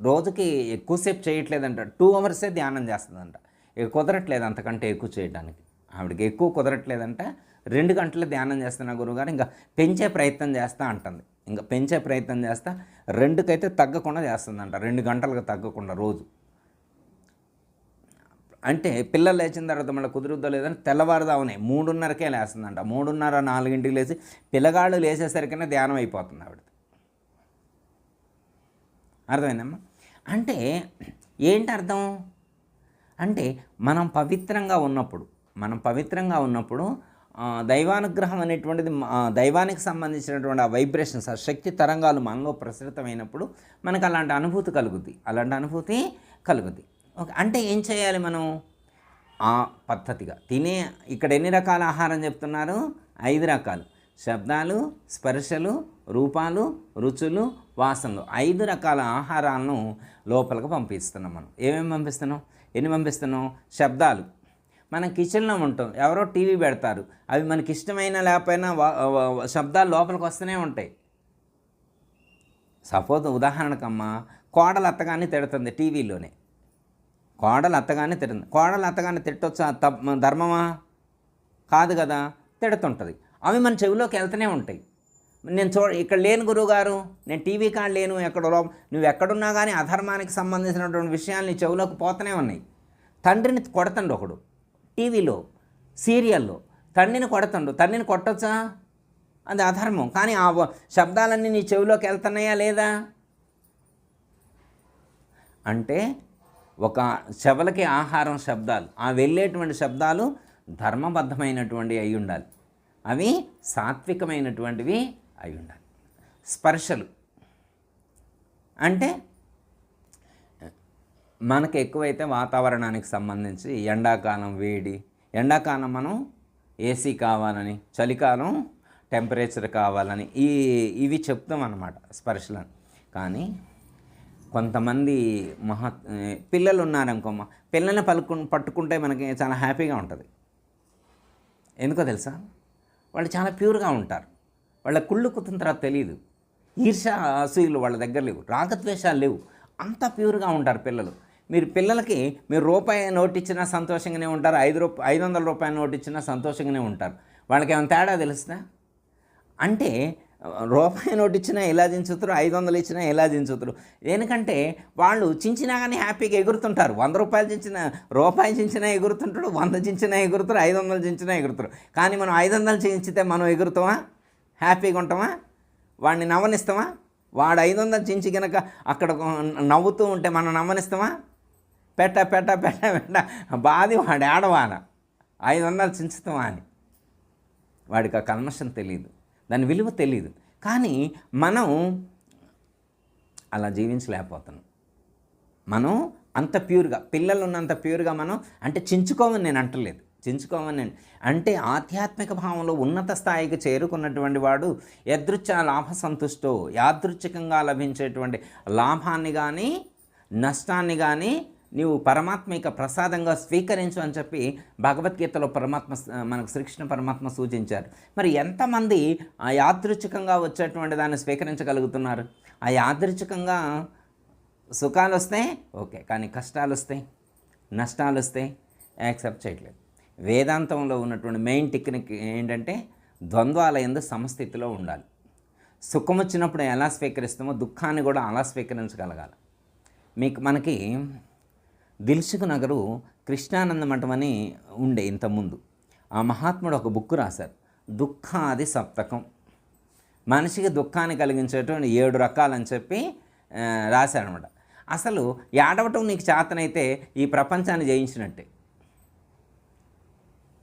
రోజుకి ఎక్కువసేపు చేయట్లేదంట, 2 hours ధ్యానం చేస్తుందంట. ఇక కుదరట్లేదు అంతకంటే ఎక్కువ చేయడానికి. ఆవిడకి ఎక్కువ కుదరట్లేదంట, 2 గంటలు ధ్యానం చేస్తున్నా గురువుగారు, ఇంకా పెంచే ప్రయత్నం చేస్తా అంటుంది. ఇంకా పెంచే ప్రయత్నం చేస్తా, 2కైతే తగ్గకుండా చేస్తుందంట, 2 గంటలకు తగ్గకుండా రోజు. అంటే పిల్లలు లేచిన తర్వాత మళ్ళీ కుదురుద్దో లేదని తెల్లవారుదామనే 3:30కే లేస్తుందంట. 3:30, 4ంటికి లేచి పిల్లగాళ్ళు లేచేసరికనే ధ్యానం అయిపోతుంది ఆవిడ. అర్థమైందమ్మా? అంటే ఏంటి అర్థం? అంటే మనం పవిత్రంగా ఉన్నప్పుడు దైవానుగ్రహం అనేటువంటిది, దైవానికి సంబంధించినటువంటి ఆ వైబ్రేషన్స్, ఆ శక్తి తరంగాలు మనలో ప్రసరితమైనప్పుడు మనకు అలాంటి అనుభూతి కలుగుద్ది. ఓకే, అంటే ఏం చేయాలి మనం? ఆ పద్ధతిగా ఇక్కడ ఎన్ని రకాల ఆహారం చెప్తున్నారు? 5 రకాలు. శబ్దాలు, స్పర్శలు, రూపాలు, రుచులు, వాసనలు, 5 రకాల ఆహారాలను లోపలికి పంపిస్తున్నాం. మనం ఏమేమి పంపిస్తున్నాం? ఎన్ని పంపిస్తున్నాం? శబ్దాలు, మనం కిచెన్లో ఉంటాం, ఎవరో టీవీ పెడతారు, అవి మనకి ఇష్టమైనా లేకపోయినా శబ్దాలు లోపలికి వస్తూనే ఉంటాయి. సపోజ్ ఉదాహరణకమ్మా, కోడలు అత్తగానే తిడుతుంది టీవీలోనే. కోడలు అత్తగానే తిట్టొచ్చా? ధర్మమా? కాదు కదా, తిడుతుంటుంది. అవి మన చెవిలోకి వెళ్తూనే ఉంటాయి. నేను ఇక్కడ లేను గురువుగారు, నేను టీవీ కాడ లేను, నువ్వు ఎక్కడున్నా కానీ అధర్మానికి సంబంధించినటువంటి విషయాలు నీ చెవిలోకి పోతూనే ఉన్నాయి. తండ్రిని కొడతండు ఒకడు టీవీలో, సీరియల్లో తండ్రిని కొట్టొచ్చా? అది అధర్మం. కానీ ఆ శబ్దాలన్నీ నీ చెవిలోకి వెళ్తున్నాయా లేదా? అంటే ఒక చెవులకి ఆహారం శబ్దాలు, ఆ వెళ్ళేటువంటి శబ్దాలు ధర్మబద్ధమైనటువంటి అయి ఉండాలి, అవి సాత్వికమైనటువంటివి అయి ఉండాలి. స్పర్శలు అంటే మనకు ఎక్కువైతే వాతావరణానికి సంబంధించి ఎండాకాలం వేడి, ఎండాకాలం మనం ఏసీ కావాలని, చలికాలం టెంపరేచర్ కావాలని ఇవి చెప్తాం అన్నమాట స్పర్శలను. కానీ కొంతమంది పిల్లలు ఉన్నారనుకోమ్మ, పిల్లల్ని పట్టుకుంటే మనకి చాలా హ్యాపీగా ఉంటుంది. ఎందుకో తెలుసా? వాళ్ళు చాలా ప్యూర్గా ఉంటారు. వాళ్ళ కుళ్ళు కుతంత్రా తెలియదు, ఈర్ష అసూయలు వాళ్ళ దగ్గర లేవు, రాగద్వేషాలు లేవు, అంత ప్యూర్గా ఉంటారు పిల్లలు. మీరు పిల్లలకి మీరు రూపాయి నోటు ఇచ్చినా సంతోషంగానే ఉంటారు, 500 రూపాయల నోటు ఇచ్చినా సంతోషంగానే ఉంటారు. వాళ్ళకి ఏమైనా తేడా తెలుస్తుందా? అంటే రూపాయి నోటు ఇచ్చినా ఎలా దించుతారు, 500 ఇచ్చినా ఎలా దించుతారు. ఎందుకంటే వాళ్ళు చించినా కానీ హ్యాపీగా ఎగురుతుంటారు. 100 రూపాయలు చించిన, రూపాయి చించినా ఎగురుతుంటాడు, 100 చించినా ఎగురుతారు, 500 చించినా ఎగురుతారు. కానీ మనం 500 చించితే మనం ఎగురుతామా? హ్యాపీగా ఉంటామా? వాడిని నవ్వనిస్తామా? వాడు 500 చించి కనుక అక్కడ నవ్వుతూ ఉంటే మనం నవ్వనిస్తామా? పెట్ట పెట్ట పెట్ట పెట్ట బాధి వాడు ఏడవాన 500 చించుతామా అని. వాడికి ఆ కల్మషం తెలియదు, దాని విలువ తెలియదు. కానీ మనం అలా జీవించలేకపోతున్నాం. మనం అంత ప్యూర్గా, పిల్లలు ఉన్నంత ప్యూర్గా మనం, అంటే చించుకోమని నేను అంటలేదు, చించుకోమని నేను అంటే ఆధ్యాత్మిక భావంలో ఉన్నత స్థాయికి చేరుకున్నటువంటి వాడు యదృచ్ఛ లాభ సంతుష్టో, యాదృచ్ఛికంగా లభించేటువంటి లాభాన్ని కానీ నష్టాన్ని కానీ నీవు పరమాత్మిక ప్రసాదంగా స్వీకరించు అని చెప్పి భగవద్గీతలో మనకు శ్రీకృష్ణ పరమాత్మ సూచించారు. మరి ఎంతమంది ఆ యాదృచ్ఛికంగా వచ్చేటువంటి దాన్ని స్వీకరించగలుగుతున్నారు? ఆ యాదృచ్ఛికంగా సుఖాలు వస్తాయి ఓకే, కానీ కష్టాలు వస్తాయి, నష్టాలు వస్తాయి, యాక్సెప్ట్ చేయట్లేదు. వేదాంతంలో ఉన్నటువంటి మెయిన్ టెక్నిక్ ఏంటంటే ద్వంద్వాల యందు సమస్థితిలో ఉండాలి. సుఖం వచ్చినప్పుడు ఎలా స్వీకరిస్తామో దుఃఖాన్ని కూడా అలా స్వీకరించగలగాలి. మనకి దిల్సుఖ్ నగరు కృష్ణానంద మఠం అని ఉండే ఇంతకుముందు. ఆ మహాత్ముడు ఒక బుక్ రాశారు, దుఃఖాది సప్తకం. మనిషికి దుఃఖాన్ని కలిగించేటువంటి 7 రకాలని చెప్పి రాశారనమాట. అసలు ఏడవటం నీకు చేతనైతే ఈ ప్రపంచాన్ని జయించినట్టే.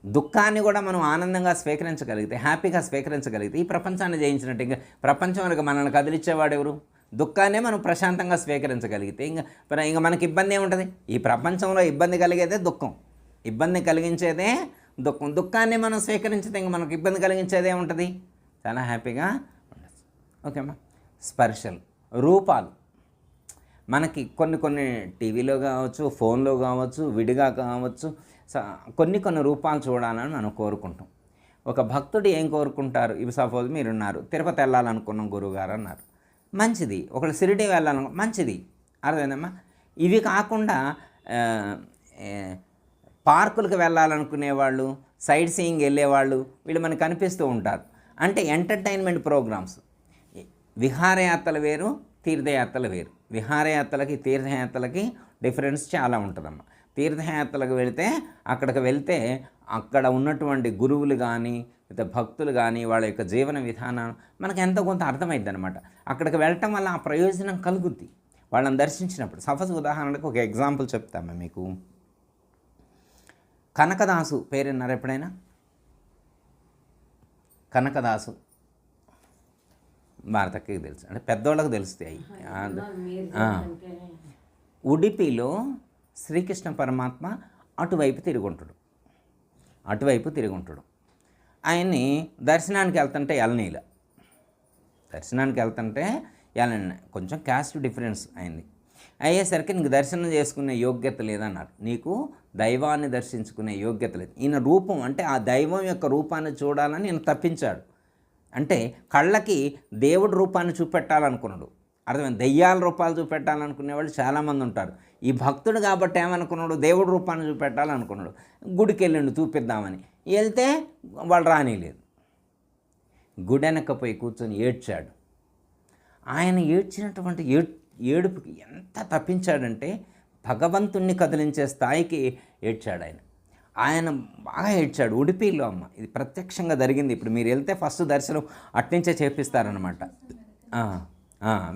దుఃఖాన్ని కూడా మనం ఆనందంగా స్వీకరించగలిగితే, హ్యాపీగా స్వీకరించగలిగితే ఈ ప్రపంచాన్ని జయించినట్టు. ఇంకా ప్రపంచంలో మనల్ని కదిలిచ్చేవాడు ఎవరు? దుఃఖాన్నే మనం ప్రశాంతంగా స్వీకరించగలిగితే ఇంకా మనకి ఇబ్బంది ఏముంటుంది? ఈ ప్రపంచంలో ఇబ్బంది కలిగేదే దుఃఖం, ఇబ్బంది కలిగించేదే దుఃఖం. దుఃఖాన్ని మనం స్వీకరించితే ఇంకా మనకు ఇబ్బంది కలిగించేదే ఉంటుంది, చాలా హ్యాపీగా ఉండచ్చు. ఓకేమ్మా. స్పర్శలు, రూపాలు మనకి కొన్ని టీవీలో కావచ్చు, ఫోన్లో కావచ్చు, విడిగా కావచ్చు, కొన్ని రూపాలు చూడాలని మనం కోరుకుంటాం. ఒక భక్తుడు ఏం కోరుకుంటారు? ఇవి సపోజ్ మీరున్నారు, తిరుపతి వెళ్ళాలనుకున్నాం గురువుగారు అన్నారు, మంచిది. ఒకళ్ళు షిరిడి వెళ్ళాలనుకో, మంచిది. అర్థమైందమ్మా? ఇవి కాకుండా పార్కులకు వెళ్ళాలనుకునేవాళ్ళు, సైట్ సీయింగ్ వెళ్ళేవాళ్ళు, వీళ్ళు మనకు కనిపిస్తూ ఉంటారు. అంటే ఎంటర్టైన్మెంట్ ప్రోగ్రామ్స్. విహారయాత్రలు వేరు, తీర్థయాత్రలు వేరు. విహారయాత్రలకి తీర్థయాత్రలకి డిఫరెన్స్ చాలా ఉంటుందమ్మా. తీర్థయాత్రలకు అక్కడికి వెళ్తే అక్కడ ఉన్నటువంటి గురువులు కానీ భక్తులు కానీ వాళ్ళ యొక్క జీవన విధానం మనకు ఎంతో కొంత అర్థమైంది అనమాట. అక్కడికి వెళ్ళటం వల్ల ఆ ప్రయోజనం కలుగుద్ది వాళ్ళని దర్శించినప్పుడు. సపోజ్ ఉదాహరణకు ఒక ఎగ్జాంపుల్ చెప్తామా మీకు. కనకదాసు పేరు విన్నారా ఎప్పుడైనా? కనకదాసు భారతకి తెలుసు, అంటే పెద్దోళ్ళకు తెలుస్తాయి. ఉడిపిలో శ్రీకృష్ణ పరమాత్మ అటువైపు తిరుగుంటాడు. ఆయన్ని దర్శనానికి వెళ్తుంటే ఎలనీల కొంచెం క్యాస్ట్ డిఫరెన్స్ అయింది. అయ్యేసరికి నీకు దర్శనం చేసుకునే యోగ్యత లేదన్నారు. నీకు దైవాన్ని దర్శించుకునే యోగ్యత లేదు. ఈయన రూపం అంటే ఆ దైవం యొక్క రూపాన్ని చూడాలని ఈయన తప్పించాడు. అంటే కళ్ళకి దేవుడి రూపాన్ని చూపెట్టాలనుకున్నాడు. అర్థమైంది? దెయ్యాల రూపాలు చూపెట్టాలనుకునే వాళ్ళు చాలామంది ఉంటారు. ఈ భక్తుడు కాబట్టి ఏమనుకున్నాడు? దేవుడి రూపాన్ని చూపెట్టాలనుకున్నాడు. గుడికి వెళ్ళిండు చూపిద్దామని. వెళ్తే వాళ్ళు రానిలేదు. గుడి వెనక్కపోయి కూర్చొని ఏడ్చాడు. ఆయన ఏడ్చినటువంటి ఏడుపుకి ఎంత తప్పించాడంటే భగవంతుణ్ణి కదిలించే స్థాయికి ఏడ్చాడు ఆయన బాగా ఏడ్చాడు. ఉడిపిలో అమ్మ, ఇది ప్రత్యక్షంగా జరిగింది. ఇప్పుడు మీరు వెళ్తే ఫస్ట్ దర్శనం అట్నుంచే చేపిస్తారనమాట.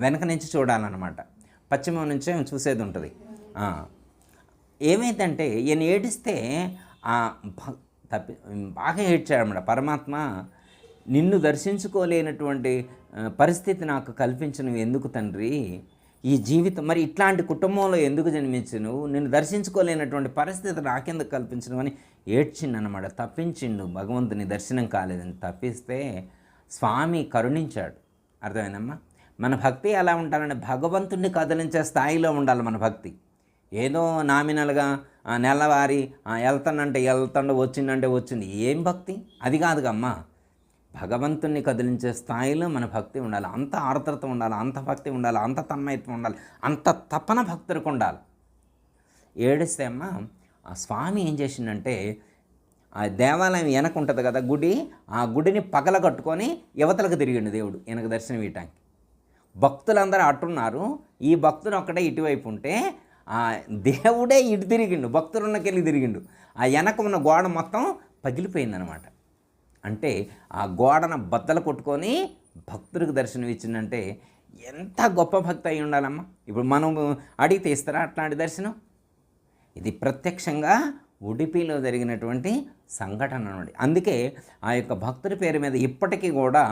వెనక నుంచి చూడాలన్నమాట, పశ్చిమం నుంచే చూసేది ఉంటుంది. ఏమైందంటే ఈయన ఏడిస్తే ఆ భ తప్పి బాగా ఏడ్చాడన్నమాట. పరమాత్మ నిన్ను దర్శించుకోలేనటువంటి పరిస్థితి నాకు కల్పించను ఎందుకు తండ్రి? ఈ జీవితం మరి ఇట్లాంటి కుటుంబంలో ఎందుకు జన్మించను? నిన్ను దర్శించుకోలేనటువంటి పరిస్థితి నాకెందుకు కల్పించను అని ఏడ్చిండనమాట. తప్పించిండు, భగవంతుని దర్శనం కాలేదని. తప్పిస్తే స్వామి కరుణించాడు. అర్థమైందమ్మా? మన భక్తి ఎలా ఉండాలంటే భగవంతుడిని కదిలించే స్థాయిలో ఉండాలి మన భక్తి. ఏదో నామినల్గా నెలవారీ వెళ్తానంటే వెళ్తాడు, వచ్చిందంటే వచ్చింది, ఏం భక్తి అది కాదుగా అమ్మా. భగవంతుణ్ణి కదిలించే స్థాయిలో మన భక్తి ఉండాలి. అంత ఆర్ద్రత ఉండాలి, అంత భక్తి ఉండాలి, అంత తన్మయత్వం ఉండాలి, అంత తపన భక్తుడికి ఉండాలి. ఏడిస్తే అమ్మ ఆ స్వామి ఏం చేసిండంటే ఆ దేవాలయం వెనక ఉంటుంది కదా గుడి, ఆ గుడిని పగలగట్టుకొని యువతలకు తిరిగిండు దేవుడు వెనక దర్శనం ఇవ్వటానికి. భక్తులందరూ అట్టున్నారు, ఈ భక్తుడు ఒక్కడే ఇటువైపు ఉంటే ఆ దేవుడే ఇటు తిరిగిండు, భక్తులున్నకెళ్ళి తిరిగిండు. ఆ వెనక ఉన్న గోడ మొత్తం పగిలిపోయిందనమాట. అంటే ఆ గోడను బద్దలు కొట్టుకొని భక్తుడికి దర్శనం ఇచ్చిందంటే ఎంత గొప్ప భక్తి అయి ఉండాలమ్మా. ఇప్పుడు మనం అడిగితే ఇస్తారా అట్లాంటి దర్శనం? ఇది ప్రత్యక్షంగా ఉడిపిలో జరిగినటువంటి సంఘటన అన్నమాట. అందుకే ఆ యొక్క భక్తుడి పేరు మీద ఇప్పటికీ కూడా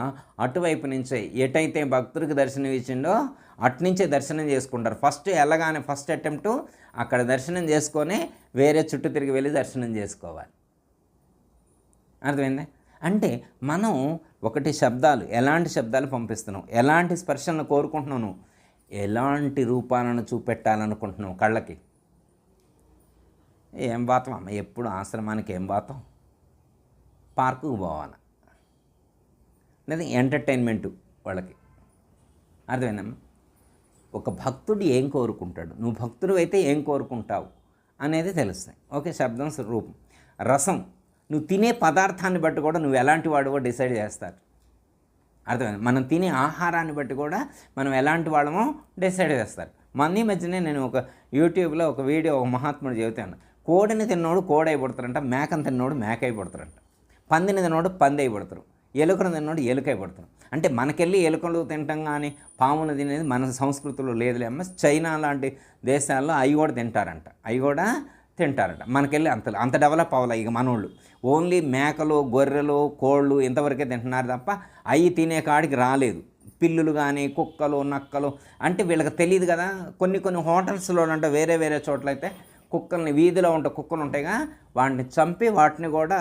అటువైపు నుంచే ఎటైతే భక్తుడికి దర్శనం ఇచ్చిండో అటునుంచే దర్శనం చేసుకుంటారు. ఫస్ట్ వెళ్ళగానే ఫస్ట్ అటెంప్ట్ అక్కడ దర్శనం చేసుకొని వేరే చుట్టూ తిరిగి వెళ్ళి దర్శనం చేసుకోవాలి. అర్థమైంది? అంటే మనం ఒకటి శబ్దాలు, ఎలాంటి శబ్దాలు పంపిస్తున్నావు, ఎలాంటి స్పర్శలను కోరుకుంటున్నావు, ఎలాంటి రూపాలను చూపెట్టాలనుకుంటున్నావు కళ్ళకి. ఏం బాతం అమ్మ, ఎప్పుడు ఆశ్రమానికి ఏం బాతం, పార్కుకు పోవాలి, లేదా ఎంటర్టైన్మెంటు వాళ్ళకి. అర్థమైందమ్మా? ఒక భక్తుడు ఏం కోరుకుంటాడు, నువ్వు భక్తుడు అయితే ఏం కోరుకుంటావు అనేది తెలుస్తాయి. ఓకే, శబ్దం, రూపం, రసం, నువ్వు తినే పదార్థాన్ని బట్టి కూడా నువ్వు ఎలాంటి వాడువో డిసైడ్ చేస్తారు. అర్థమైంది? మనం తినే ఆహారాన్ని బట్టి కూడా మనం ఎలాంటి వాళ్ళమో డిసైడ్ చేస్తారు. ఈ మధ్యనే నేను ఒక యూట్యూబ్లో ఒక వీడియో ఒక మహాత్ముడు చెబుతాను. కోడిని తిన్నోడు కోడి అయిపడతారంట, మేకను తిన్నోడు మేక అయిపడతారంట, పందిని తిన్నోడు పంది అయిపడతారు, ఎలుకను తిన్నోడు ఎలుక అయిపడతారు. అంటే మనకెళ్ళి ఎలుకలు తింటాం కానీ పాములు తినేది మన సంస్కృతిలో లేదులే అమ్మ. చైనా లాంటి దేశాల్లో అవి కూడా తింటారంట, మనకెళ్ళి అంత డెవలప్ అవ్వాలి. ఇక మనోళ్ళు ఓన్లీ మేకలు, గొర్రెలు, కోళ్ళు ఇంతవరకే తింటున్నారు తప్ప అవి తినే కాడికి రాలేదు. పిల్లులు కానీ కుక్కలు, నక్కలు అంటే వీళ్ళకి తెలియదు కదా. కొన్ని హోటల్స్లో అంటే వేరే చోట్ల అయితే కుక్కల్ని, వీధిలో ఉంటే కుక్కలు ఉంటాయిగా, వాటిని చంపి వాటిని కూడా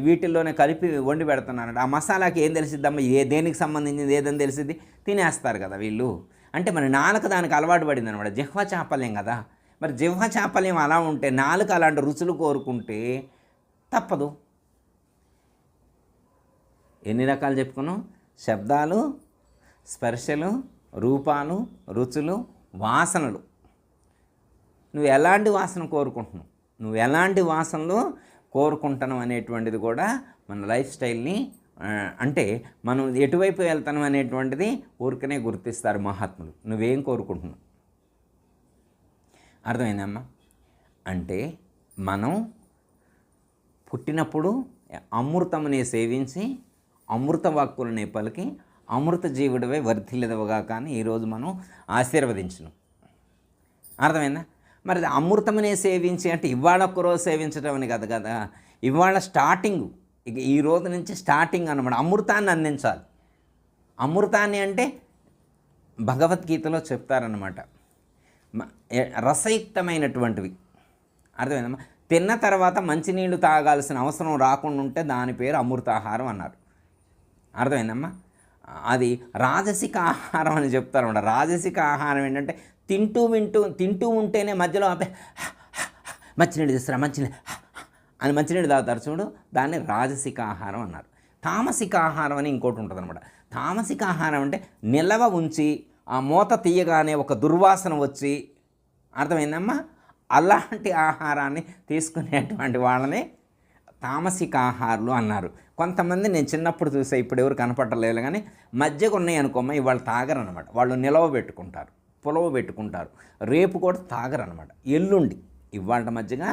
వీటిల్లోనే కలిపి వండి పెడుతున్నారంట. ఆ మసాలాకి ఏం తెలిసిద్దమ్మా, దేనికి సంబంధించింది ఏదని తెలిసిద్ది, తినేస్తారు కదా వీళ్ళు. అంటే మన నాలుక దానికి అలవాటు పడింది అనమాట. జిహ్వ చాపల్యం కదా. మరి జిహ్వ చాపల్యం అలా ఉంటే నాలుక అలాంటి రుచులు కోరుకుంటే తప్పదు. ఎన్ని రకాలు చెప్పుకున్నాం? శబ్దాలు, స్పర్శలు, రూపాలు, రుచులు, వాసనలు. నువ్వు ఎలాంటి వాసన కోరుకుంటున్నావు, నువ్వు ఎలాంటి వాసనలు కోరుకుంటున్నావు అనేటువంటిది కూడా మన లైఫ్ స్టైల్ని, అంటే మనం ఎటువైపు వెళ్తాను అనేటువంటిది ఊరికనే గుర్తిస్తారు మహాత్ములు. నువ్వేం కోరుకుంటున్నావు? అర్థమైందమ్మా? అంటే మనం పుట్టినప్పుడు అమృతమునే సేవించి అమృత వాక్కులనే పలికి అమృత జీవుడివై వర్ధిల్లెదవుగా కానీ ఈరోజు మనం ఆశీర్వదించను. అర్థమైందా? మరి అమృతమునే సేవించి అంటే ఇవాళ ఒక్కరోజు సేవించడం అని కాదు కదా, ఇవాళ స్టార్టింగ్, ఇక ఈ రోజు నుంచి స్టార్టింగ్ అన్నమాట. అమృతాన్ని అందించాలి. అమృతాన్ని అంటే భగవద్గీతలో చెప్తారన్నమాట, రసయుక్తమైనటువంటివి. అర్థమైందమ్మా? తిన్న తర్వాత మంచినీళ్ళు తాగాల్సిన అవసరం రాకుండా ఉంటే దాని పేరు అమృతాహారం అన్నారు. అర్థమైందమ్మా? అది రాజసిక ఆహారం అని చెప్తారన్నమాట. రాజసిక ఆహారం ఏంటంటే తింటూ ఉంటేనే మధ్యలో మంచినీళ్ళు తీస్తారా, మంచినీళ్ళు తాగుతారు చూడు, దాన్ని రాజసిక ఆహారం అన్నారు. తామసిక ఆహారం అని ఇంకోటి ఉంటుంది అనమాట. తామసిక ఆహారం అంటే నిలవ ఉంచి ఆ మూత తీయగానే ఒక దుర్వాసన వచ్చి, అర్థమైందమ్మా, అలాంటి ఆహారాన్ని తీసుకునేటువంటి వాళ్ళని తామసిక ఆహారాలు అన్నారు. కొంతమంది నేను చిన్నప్పుడు చూసా, ఇప్పుడు ఎవరు కనపడలేదు కానీ మజ్జిగ ఉన్నాయి అనుకోమ్మ, ఇవాళ తాగరు అనమాట. వాళ్ళు నిలవ పెట్టుకుంటారు, పులవ పెట్టుకుంటారు, రేపు కూడా తాగరు అనమాట. ఎల్లుండి, ఇవాళ మజ్జిగ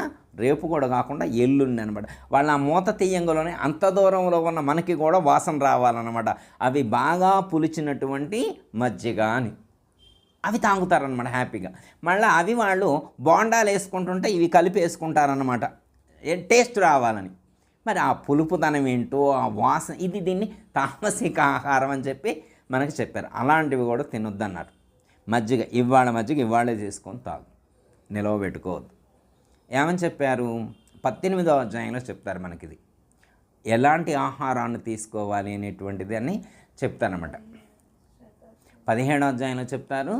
రేపు కూడా కాకుండా ఎల్లుండి అనమాట. వాళ్ళ ఆ మూత తీయంగలోనే అంత దూరంలో ఉన్న మనకి కూడా వాసన రావాలన్నమాట. అవి బాగా పులిచినటువంటి మజ్జిగ అని అవి తాగుతారనమాట హ్యాపీగా. మళ్ళీ అవి వాళ్ళు బోండాలు వేసుకుంటుంటే ఇవి కలిపి వేసుకుంటారనమాట టేస్ట్ రావాలని. మరి ఆ పులుపుతనం ఏంటో ఆ వాసన, దీన్ని తామసిక ఆహారం అని చెప్పి మనకి చెప్పారు. అలాంటివి కూడా తినొద్దన్నారు. మజ్జిగ ఇవాళే చేసుకొని తాగు, నిలవ పెట్టుకోవద్దు. ఏమని చెప్పారు? 18వ అధ్యాయంలో చెప్తారు మనకిది ఎలాంటి ఆహారాన్ని తీసుకోవాలి అనేటువంటిది అని చెప్తారన్నమాట. 17వ అధ్యాయంలో చెప్తారు,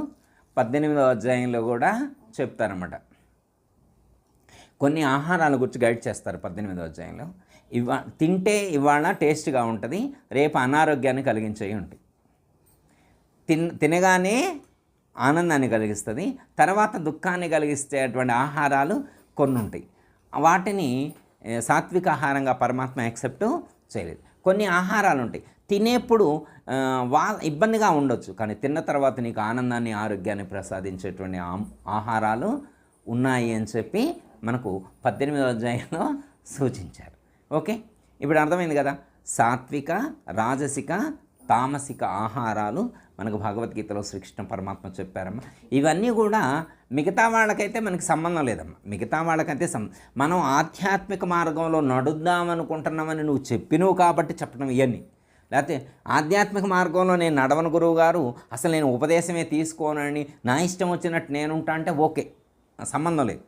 18వ అధ్యాయంలో కూడా చెప్తారన్నమాట. కొన్ని ఆహారాల గురించి గైడ్ చేస్తారు 18వ అధ్యాయంలో. తింటే ఇవాళ టేస్ట్గా ఉంటుంది, రేపు అనారోగ్యాన్ని కలిగించేవి ఉంటాయి. తినగానే ఆనందాన్ని కలిగిస్తుంది, తర్వాత దుఃఖాన్ని కలిగిస్తేటువంటి ఆహారాలు కొన్ని ఉంటాయి. వాటిని సాత్విక ఆహారంగా పరమాత్మ యాక్సెప్ట్ చేయలేదు. కొన్ని ఆహారాలు ఉంటాయి తినేప్పుడు ఇబ్బందిగా ఉండొచ్చు, కానీ తిన్న తర్వాత నీకు ఆనందాన్ని ఆరోగ్యాన్ని ప్రసాదించేటువంటి ఆహారాలు ఉన్నాయి అని చెప్పి మనకు 18వ అధ్యాయంలో సూచించారు. ఓకే, ఇప్పుడు అర్థమైంది కదా. సాత్విక, రాజసిక, తామసిక ఆహారాలు మనకు భగవద్గీతలో శ్రీకృష్ణ పరమాత్మ చెప్పారమ్మా. ఇవన్నీ కూడా మిగతా వాళ్ళకైతే మనకి సంబంధం లేదమ్మా. మిగతా వాళ్ళకైతే మనం ఆధ్యాత్మిక మార్గంలో నడుద్దామనుకుంటున్నామని నువ్వు చెప్పినవు కాబట్టి చెప్పడం ఇవన్నీ. లేకపోతే ఆధ్యాత్మిక మార్గంలో నేను నడవను గురువు గారు, అసలు నేను ఉపదేశమే తీసుకోనని నా ఇష్టం వచ్చినట్టు నేనుంటా అంటే ఓకే, సంబంధం లేదు.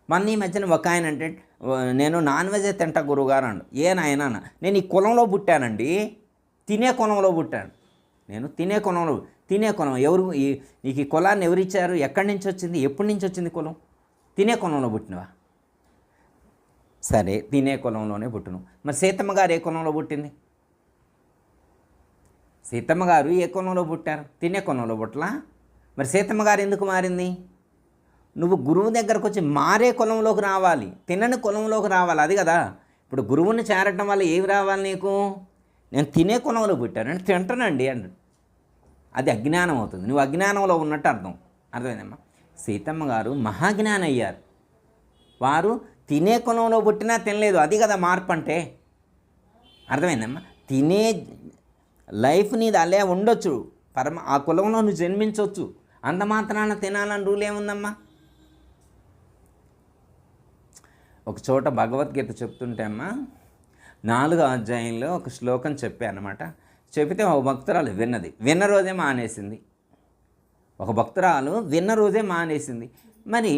మన ఈ మధ్యన ఒక ఆయన అంటే నేను నాన్ వెజే తింటా గురువుగారు అండు. ఏ నాయనా, నేను ఈ కులంలో పుట్టానండి, తినే కులంలో పుట్టాను. నేను తినే కులం ఎవరు నీకు ఈ కులాన్ని ఎవరిచ్చారు? ఎక్కడి నుంచి వచ్చింది? ఎప్పటి నుంచి వచ్చింది కులం? తినే కులంలో పుట్టినవా? సరే, తినే కులంలోనే పుట్టును. మరి సీతమ్మ గారు ఏ కులంలో పుట్టింది? సీతమ్మ గారు ఏ కులంలో పుట్టారు? తినే కులంలో పుట్టలా? మరి సీతమ్మ గారు ఎందుకు మారింది? నువ్వు గురువు దగ్గరకు వచ్చి మారే కులంలోకి రావాలి, తినని కులంలోకి రావాలి. అది కదా. ఇప్పుడు గురువుని చేరటం వల్ల ఏమి రావాలి నీకు? నేను తినే కులంలో పుట్టాను అంటే తింటానండి అండి, అది అజ్ఞానం అవుతుంది. నువ్వు అజ్ఞానంలో ఉన్నట్టు అర్థమైందమ్మా. సీతమ్మ గారు మహాజ్ఞానం అయ్యారు. వారు తినే కులంలో పుట్టినా తినలేదు, అది కదా మార్పు అంటే. అర్థమైందమ్మా. తినే లైఫ్ నీది అలా ఉండొచ్చు, ఆ కులంలో నువ్వు జన్మించవచ్చు, అంత మాత్రాన తినాలని రూల్ ఏముందమ్మా? ఒక చోట భగవద్గీత చెప్తుంటే అమ్మా 4వ అధ్యాయంలో ఒక శ్లోకం చెప్పానమాట. చెబితే ఒక భక్తురాలు విన్న రోజే మానేసింది. ఒక భక్తురాలు విన్న రోజే మానేసింది. మరి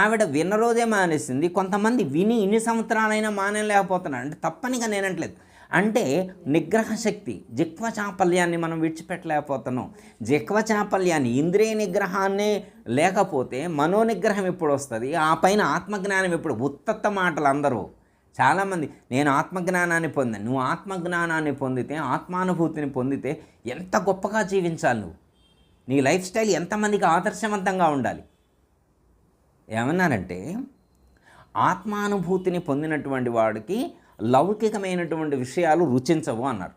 ఆవిడ విన్న రోజే మానేసింది. కొంతమంది విని ఇన్ని సంవత్సరాలైనా మానేలేకపోతున్నారు. అంటే తప్పనిగా నేనంటలేదు, అంటే నిగ్రహ శక్తి, జిహ్వ చాపల్యాన్ని మనం విడిచిపెట్టలేకపోతున్నాం. జిహ్వ చాపల్యాన్ని, ఇంద్రియ నిగ్రహాన్నే లేకపోతే మనోనిగ్రహం ఎప్పుడు వస్తుంది? ఆ పైన ఆత్మజ్ఞానం ఎప్పుడు? ఉత్తత్త మాటలు అందరూ. చాలామంది నేను ఆత్మజ్ఞానాన్ని పొందాను. నువ్వు ఆత్మజ్ఞానాన్ని పొందితే, ఆత్మానుభూతిని పొందితే ఎంత గొప్పగా జీవించాలి నువ్వు. నీ లైఫ్ స్టైల్ ఎంతమందికి ఆదర్శవంతంగా ఉండాలి. ఏమన్నారంటే ఆత్మానుభూతిని పొందినటువంటి వాడికి లౌకికమైనటువంటి విషయాలు రుచించవు అన్నారు.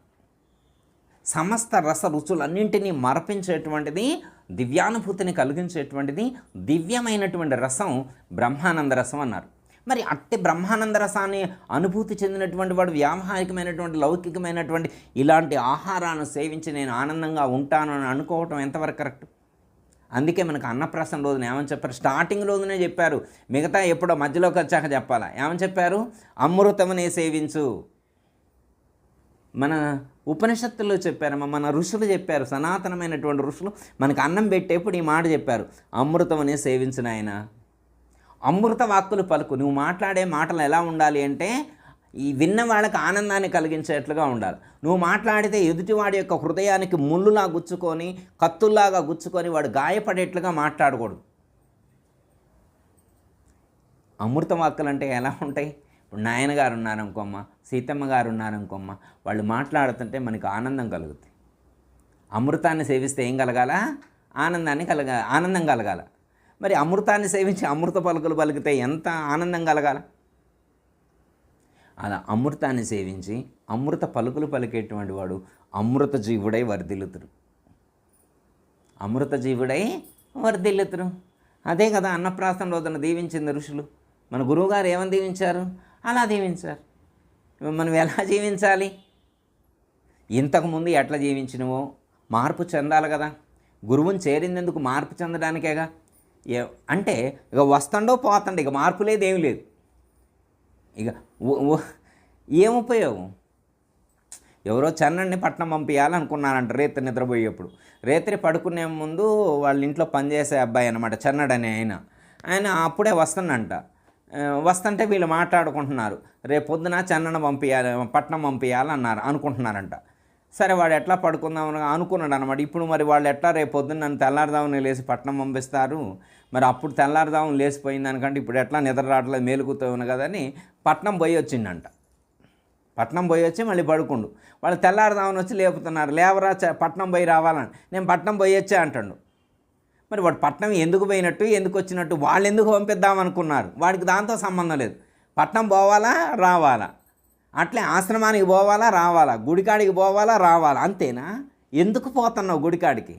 సమస్త రస రుచులన్నింటినీ మరపించేటువంటిది, దివ్యానుభూతిని కలిగించేటువంటిది దివ్యమైనటువంటి రసం బ్రహ్మానంద రసం అన్నారు. మరి అట్టి బ్రహ్మానంద రసాన్ని అనుభూతి చెందినటువంటి వాడు వ్యావహారికమైనటువంటి, లౌకికమైనటువంటి ఇలాంటి ఆహారాన్ని సేవించి నేను ఆనందంగా ఉంటాను అని అనుకోవటం ఎంతవరకు కరెక్ట్? అందుకే మనకు అన్నప్రాసన రోజున ఏమని చెప్పారు? స్టార్టింగ్ రోజునే చెప్పారు, మిగతా ఎప్పుడో మధ్యలోకి వచ్చాక చెప్పాలా. ఏమని చెప్పారు? అమృతమునే సేవించు. మన ఉపనిషత్తుల్లో చెప్పారమ్మా, మన ఋషులు చెప్పారు, సనాతనమైనటువంటి ఋషులు మనకు అన్నం పెట్టేప్పుడు ఈ మాట చెప్పారు, అమృతమునే సేవించిన ఆయన. అమృత వాక్కులు పలుకు. నువ్వు మాట్లాడే మాటలు ఎలా ఉండాలి అంటే ఈ విన్న వాళ్ళకి ఆనందాన్ని కలిగించేట్లుగా ఉండాలి. నువ్వు మాట్లాడితే ఎదుటివాడి యొక్క హృదయానికి ముళ్ళులా గుచ్చుకొని, కత్తుల్లాగా గుచ్చుకొని వాడు గాయపడేట్లుగా మాట్లాడకూడదు. అమృత వాక్కులు అంటే ఎలా ఉంటాయి? ఇప్పుడు నాయన గారు ఉన్నారనుకోమ్మ, సీతమ్మ గారు ఉన్నారనుకోమ్మ, వాళ్ళు మాట్లాడుతుంటే మనకు ఆనందం కలుగుతుంది. అమృతాన్ని సేవిస్తే ఏం కలగాల? ఆనందం కలగాల. మరి అమృతాన్ని సేవించి అమృత పలుకులు పలికితే ఎంత ఆనందం కలగాల? అలా అమృతాన్ని సేవించి అమృత పలుకులు పలికేటువంటి వాడు అమృత జీవుడై వర్ధిల్లుతురు. అమృత జీవుడై వర్ధిల్లుతురు. అదే కదా అన్నప్రాసన రోజున దీవించింది ఋషులు. మన గురువుగారు ఏమని దీవించారు? అలా దీవించారు. మనం ఎలా జీవించాలి? ఇంతకుముందు ఎట్లా జీవించినవో మార్పు చెందాలి కదా. గురువుని చేరిందెందుకు? మార్పు చెందడానికేగా. ఏ అంటే ఇక వస్తుండో పోతుండో, ఇక మార్పు లేదు, ఏమి లేదు. ఇక ఏం ఉపయోగం? ఎవరో చెన్నడిని పట్నం పంపించాలనుకున్నారంట రేత్రి నిద్రపోయేప్పుడు. రేత్రి పడుకునే ముందు వాళ్ళ ఇంట్లో పనిచేసే అబ్బాయి అనమాట, చెన్నడు అనే ఆయన అప్పుడే వస్తుందంట. వస్తుంటే వీళ్ళు మాట్లాడుకుంటున్నారు, రేపు పొద్దున చెన్నను పంపించాలి, పట్నం పంపించాలన్నారు అనుకుంటున్నారంట. సరే వాడు ఎట్లా పడుకుందామని అనుకున్నాడు అనమాట. ఇప్పుడు మరి వాళ్ళు ఎట్లా రేపు పొద్దున్న నన్ను తెల్లారుదామని లేచి పట్నం పంపిస్తారు, మరి అప్పుడు తెల్లారుదామని లేచిపోయింది దానికంటే ఇప్పుడు ఎట్లా నిద్ర రావట్లేదు, మేలుకుతూ ఉంది కదని పట్నం పోయి వచ్చిండంట. పట్నం పోయి వచ్చి మళ్ళీ పడుకుండు. వాళ్ళు తెల్లారుదామని వచ్చి లేపుతున్నారు, లేవరా పట్నం పోయి రావాలని. నేను పట్నం పోయి వచ్చే అంటాడు. మరి వాడు పట్నం ఎందుకు పోయినట్టు, ఎందుకు వచ్చినట్టు, వాళ్ళు ఎందుకు పంపిద్దామనుకున్నారు, వాడికి దాంతో సంబంధం లేదు. పట్నం పోవాలా రావాలా, అట్లే ఆశ్రమానికి పోవాలా రావాలా, గుడికాడికి పోవాలా రావాలా, అంతేనా? ఎందుకు పోతున్నావు గుడికాడికి?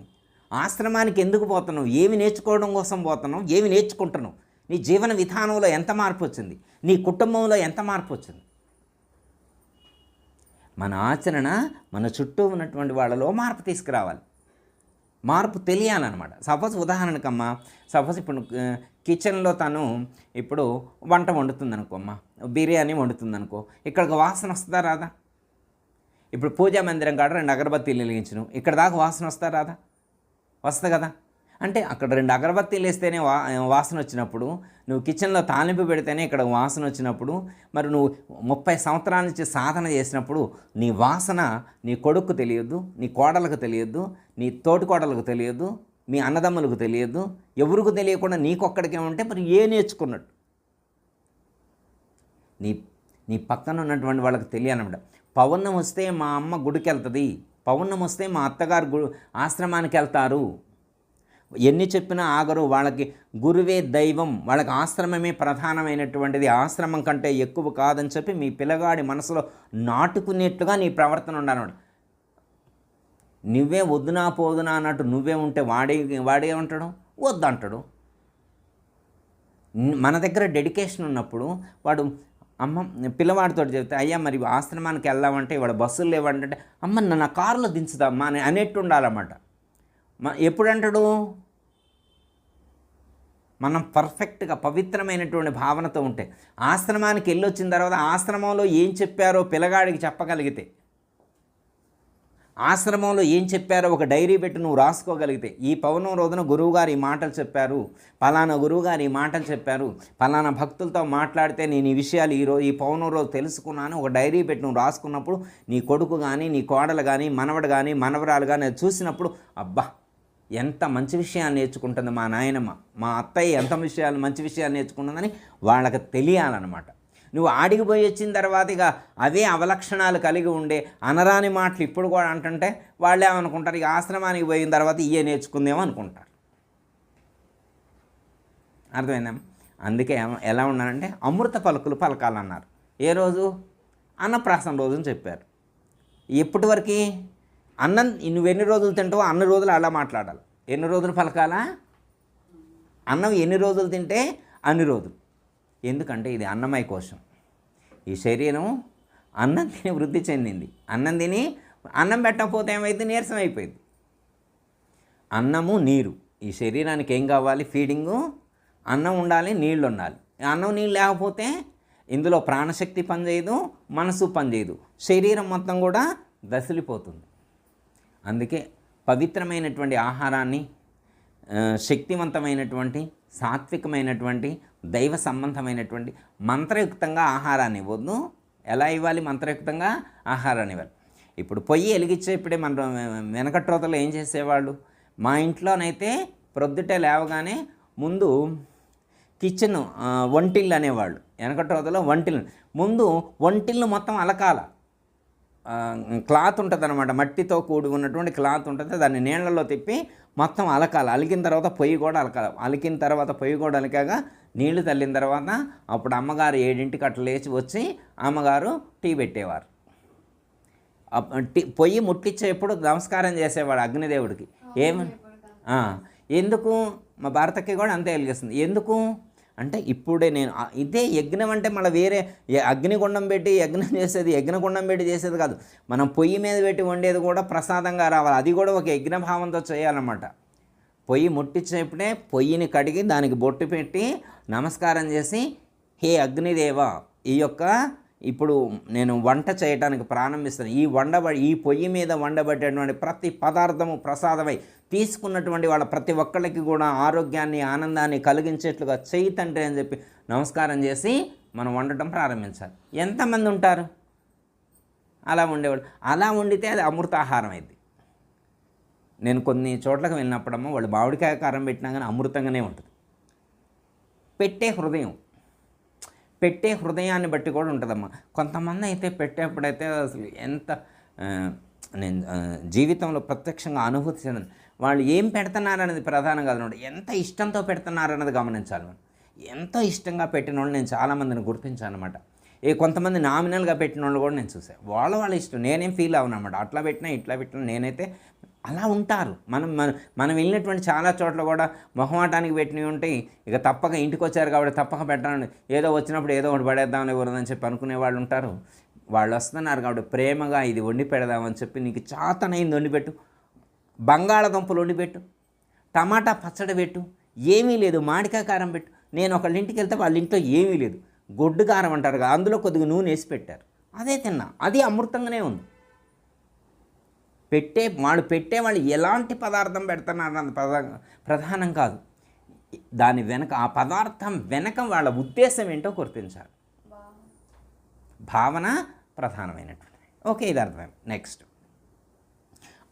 ఆశ్రమానికి ఎందుకు పోతున్నావు? ఏమి నేర్చుకోవడం కోసం పోతున్నావు? ఏమి నేర్చుకుంటున్నావు? నీ జీవన విధానంలో ఎంత మార్పు వచ్చింది? నీ కుటుంబంలో ఎంత మార్పు వచ్చింది? మన ఆచరణ మన చుట్టూ ఉన్నటువంటి వాళ్ళలో మార్పు తీసుకురావాలి, మార్పు తెలియాలన్నమాట. సపోజ్ ఉదాహరణకమ్మా, సపోజ్ ఇప్పుడు కిచెన్లో తను ఇప్పుడు వంట వండుతుందనుకో అమ్మ, బిర్యానీ వండుతుందనుకో, ఇక్కడికి వాసన వస్తుందా రాదా? ఇప్పుడు పూజా మందిరం కాడ 2 అగరబత్తీలు వెలిగించను, ఇక్కడ దాకా వాసన వస్తుందా రాదా? వస్తుంది కదా. అంటే అక్కడ 2 అగరబత్తీలు వేస్తేనే వాసన వచ్చినప్పుడు, నువ్వు కిచెన్లో తాలింపు పెడితేనే ఇక్కడ వాసన వచ్చినప్పుడు, మరి నువ్వు 30 సంవత్సరాల నుంచి సాధన చేసినప్పుడు నీ వాసన నీ కొడుకు తెలియదు, నీ కోడలకు తెలియదు, నీ తోటి కోడలకు తెలియదు, మీ అన్నదమ్ములకు తెలియదు, ఎవరికి తెలియకుండా నీకొక్కడికే ఉంటే మరి ఏ నేర్చుకున్నట్టు? నీ పక్కన ఉన్నటువంటి వాళ్ళకి తెలియాలన్నమాట. పౌర్ణం వస్తే మా అమ్మ గుడికి వెళ్తుంది, పౌర్ణం వస్తే మా అత్తగారు ఆశ్రమానికి వెళ్తారు, ఎన్ని చెప్పినా ఆగరు, వాళ్ళకి గురువే దైవం, వాళ్ళకి ఆశ్రమమే ప్రధానమైనటువంటిది, ఆశ్రమం కంటే ఎక్కువ కాదని చెప్పి మీ పిల్లగాడి మనసులో నాటుకునేట్టుగా నీ ప్రవర్తన ఉండాలన్నమాట. నువ్వే వద్దునా పోదునా అన్నట్టు నువ్వే ఉంటే వాడే ఉంటాడు, వద్దంటాడు. మన దగ్గర డెడికేషన్ ఉన్నప్పుడు వాడు అమ్మ పిల్లవాడితో చెప్తే, అయ్యా మరి ఆశ్రమానికి వెళ్దామంటే వాడు బస్సులు లేవంటే, అమ్మ నా కారులో దించుదామ్మా అని అనేట్టు ఉండాలన్నమాట. ఎప్పుడంటాడు? మనం పర్ఫెక్ట్గా పవిత్రమైనటువంటి భావనతో ఉంటే, ఆశ్రమానికి వెళ్ళొచ్చిన తర్వాత ఆశ్రమంలో ఏం చెప్పారో పిల్లగాడికి చెప్పగలిగితే, ఆశ్రమంలో ఏం చెప్పారో ఒక డైరీ పెట్టి నువ్వు రాసుకోగలిగితే, ఈ పౌర్ణం రోజున గురువుగారు ఈ మాటలు చెప్పారు, పలానా గురువుగారు ఈ మాటలు చెప్పారు, పలానా భక్తులతో మాట్లాడితే నేను ఈ విషయాలు ఈ పౌర్ణం రోజు తెలుసుకున్నాను, ఒక డైరీ పెట్టి నువ్వు రాసుకున్నప్పుడు నీ కొడుకు కానీ నీ కోడలు కానీ మనవడు కానీ మనవరాలు కానీ చూసినప్పుడు, అబ్బా ఎంత మంచి విషయాలు నేర్చుకుంటుంది మా నాయనమ్మ, మా అత్తయ్య ఎంత మంచి విషయాలు నేర్చుకుంటుందని వాళ్ళకి తెలియాలన్నమాట. నువ్వు ఆడికి పోయి వచ్చిన తర్వాత ఇక అవే అవలక్షణాలు కలిగి ఉండే అనరాని మాటలు ఇప్పుడు కూడా అంటుంటే వాళ్ళు ఏమనుకుంటారు, ఇక ఆశ్రమానికి పోయిన తర్వాత ఇవే నేర్చుకుందేమో అనుకుంటారు. అర్థమైందమ్మా? అందుకే ఎలా ఉన్నారంటే అమృత పలుకులు పలకాలన్నారు. ఏ రోజు? అన్నప్రాసన రోజుని చెప్పారు. ఎప్పటి వరకు? అన్నం నువ్వు ఎన్ని రోజులు తింటావో అన్ని రోజులు అలా మాట్లాడాలి. ఎన్ని రోజులు పలకాలా? అన్నం ఎన్ని రోజులు తింటే అన్ని రోజులు. ఎందుకంటే ఇది అన్నమయ కోశం. ఈ శరీరం అన్నం తిని వృద్ధి చెందింది. అన్నం తిని అన్నం పెట్టకపోతే ఏమైంది? నీరసం అయిపోయింది. అన్నము నీరు, ఈ శరీరానికి ఏం కావాలి? ఫీడింగు, అన్నం ఉండాలి, నీళ్ళు ఉండాలి. అన్నం నీళ్ళు లేకపోతే ఇందులో ప్రాణశక్తి పనిచేయదు, మనసు పనిచేయదు, శరీరం మొత్తం కూడా దసిలిపోతుంది. అందుకే పవిత్రమైనటువంటి ఆహారాన్ని, శక్తివంతమైనటువంటి సాత్వికమైనటువంటి దైవ సంబంధమైనటువంటి మంత్రయుక్తంగా ఆహారాన్ని ఇవ్వద్దు. ఎలా ఇవ్వాలి? మంత్రయుక్తంగా ఆహారాన్ని ఇవ్వాలి. ఇప్పుడు పొయ్యి వెలిగించే ఇప్పుడే మన వెనకటి రోజుల్లో ఏం చేసేవాళ్ళు, మా ఇంట్లోనైతే ప్రొద్దుటే లేవగానే ముందు కిచెన్ వంటిల్లు అనేవాళ్ళు. వెనకటి రోజుల్లో వంటిల్లు ముందు వంటిల్లు మొత్తం అలకాల. క్లాత్ ఉంటుంది అనమాట, మట్టితో కూడి ఉన్నటువంటి క్లాత్ ఉంటుంది, దాన్ని నీళ్ళల్లో తిప్పి మొత్తం అలకాలి. అలికిన తర్వాత పొయ్యి కూడా అలకాలి. అలికిన తర్వాత పొయ్యి కూడా అలికాక నీళ్లు తల్లిన తర్వాత అప్పుడు అమ్మగారు 7ంటికి అట్లా లేచి వచ్చి అమ్మగారు టీ పెట్టేవారు. పొయ్యి ముట్టించేప్పుడు నమస్కారం చేసేవాడు అగ్నిదేవుడికి. ఎందుకు? మా భారతకి కూడా అంతే వెలిగిస్తుంది. ఎందుకు అంటే ఇప్పుడే నేను ఇదే యజ్ఞం అంటే మళ్ళీ వేరే అగ్నిగుండం పెట్టి యజ్ఞం చేసేది, యజ్ఞగుండం పెట్టి చేసేది కాదు. మనం పొయ్యి మీద పెట్టి వండేది కూడా ప్రసాదంగా రావాలి. అది కూడా ఒక యజ్ఞభావంతో చేయాలన్నమాట. పొయ్యి ముట్టించేప్పుడే పొయ్యిని కడిగి దానికి బొట్టు పెట్టి నమస్కారం చేసి, హే అగ్నిదేవ, ఈ యొక్క ఇప్పుడు నేను వంట చేయడానికి ప్రారంభిస్తాను, ఈ పొయ్యి మీద వండబెట్టేటువంటి ప్రతి పదార్థము ప్రసాదమై తీసుకున్నటువంటి వాళ్ళ ప్రతి ఒక్కళ్ళకి కూడా ఆరోగ్యాన్ని ఆనందాన్ని కలిగించేట్లుగా చెయ్యి తండ్రి అని చెప్పి నమస్కారం చేసి మనం వండటం ప్రారంభించాలి. ఎంతమంది ఉంటారు అలా ఉండేవాళ్ళు? అలా వండితే అది అమృతాహారం అయింది. నేను కొన్ని చోట్లకు వెళ్ళినప్పుడమ్మా వాళ్ళు మామిడికాయ కారం పెట్టినా కానీ అమృతంగానే ఉంటుంది. పెట్టే హృదయాన్ని బట్టి కూడా ఉంటుందమ్మా. కొంతమంది అయితే పెట్టేప్పుడైతే అసలు ఎంత నేను జీవితంలో ప్రత్యక్షంగా అనుభూతి చెందిన వాళ్ళు ఏం పెడుతున్నారనేది ప్రధానం కాదు, ఎంత ఇష్టంతో పెడుతున్నారన్నది గమనించాలి. మనం ఎంతో ఇష్టంగా పెట్టిన వాళ్ళు నేను చాలామందిని గుర్తించాను అనమాట. కొంతమంది నామినల్గా పెట్టిన వాళ్ళు కూడా నేను చూసాను. వాళ్ళ ఇష్టం, నేనేం ఫీల్ అవ్వనమాట. అట్లా పెట్టినా ఇట్లా పెట్టినా నేనైతే అలా ఉంటారు. మనం వెళ్ళినటువంటి చాలా చోట్ల కూడా మొహమాటానికి పెట్టినవి ఉంటాయి. ఇక తప్పక ఇంటికి వచ్చారు కాబట్టి తప్పక పెట్టాలని, ఏదో వచ్చినప్పుడు ఏదో ఒకటి పడేద్దామని ఎవరిదని చెప్పి అనుకునే వాళ్ళు ఉంటారు. వాళ్ళు వస్తున్నారు కాబట్టి ప్రేమగా ఇది వండి పెడదామని చెప్పి, నీకు చాతనైంది వండి పెట్టు, బంగాళదుంపలు వండి పెట్టు, టమాటా పచ్చడి పెట్టు, ఏమీ లేదు మామిడికాయ కారం పెట్టు. నేను ఒకళ్ళ ఇంటికి వెళ్తే వాళ్ళ ఇంట్లో ఏమీ లేదు, గొడ్డు కారం అంటారు కదా, అందులో కొద్దిగా నూనె వేసి పెట్టారు, అదే తిన్నా, అది అమృతంగానే ఉంది. వాళ్ళు ఎలాంటి పదార్థం పెడుతున్నారు అన్నది ప్రధానం కాదు. దాని వెనక, ఆ పదార్థం వెనక వాళ్ళ ఉద్దేశం ఏంటో గుర్తించాలి. భావన ప్రధానమైనటువంటిది. ఓకే, ఇది అర్థం. నెక్స్ట్,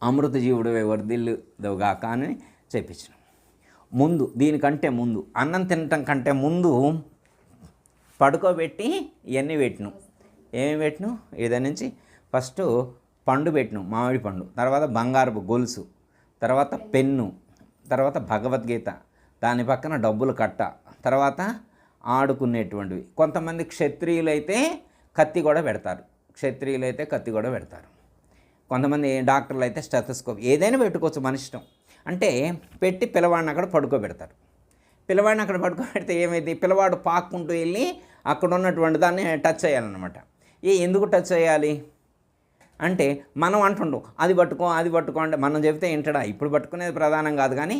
అమృత జీవుడు వర్ధిల్లుగాక అని చెప్పించిన ముందు, దీనికంటే ముందు, అన్నం తినటం కంటే ముందు పడుకోబెట్టి ఇవన్నీ పెట్టిను. ఏమి పెట్టిను? ఇదే నుంచి ఫస్ట్ పండు పెట్టిను, మామిడి పండు, తర్వాత బంగారపు గొలుసు, తర్వాత పెన్ను, తర్వాత భగవద్గీత, దాని పక్కన డబ్బులు కట్ట, తర్వాత ఆడుకునేటువంటివి. కొంతమంది క్షత్రియులైతే కత్తి కూడా పెడతారు, కొంతమంది డాక్టర్లు అయితే స్టెథోస్కోప్, ఏదైనా పెట్టుకోవచ్చు, మన ఇష్టం. అంటే పెట్టి పిల్లవాడిని అక్కడ పడుకోబెడతారు. పిల్లవాడిని అక్కడ పడుకోబెడితే ఏమైంది, పిల్లవాడు పాక్కుంటూ వెళ్ళి అక్కడ ఉన్నటువంటి దాన్ని టచ్ చేయాలన్నమాట. ఎందుకు టచ్ చేయాలి అంటే, మనం అంటుండు అది పట్టుకో అంటే మనం చెబితే వింటడా? ఇప్పుడు పట్టుకునేది ప్రధానం కాదు, కానీ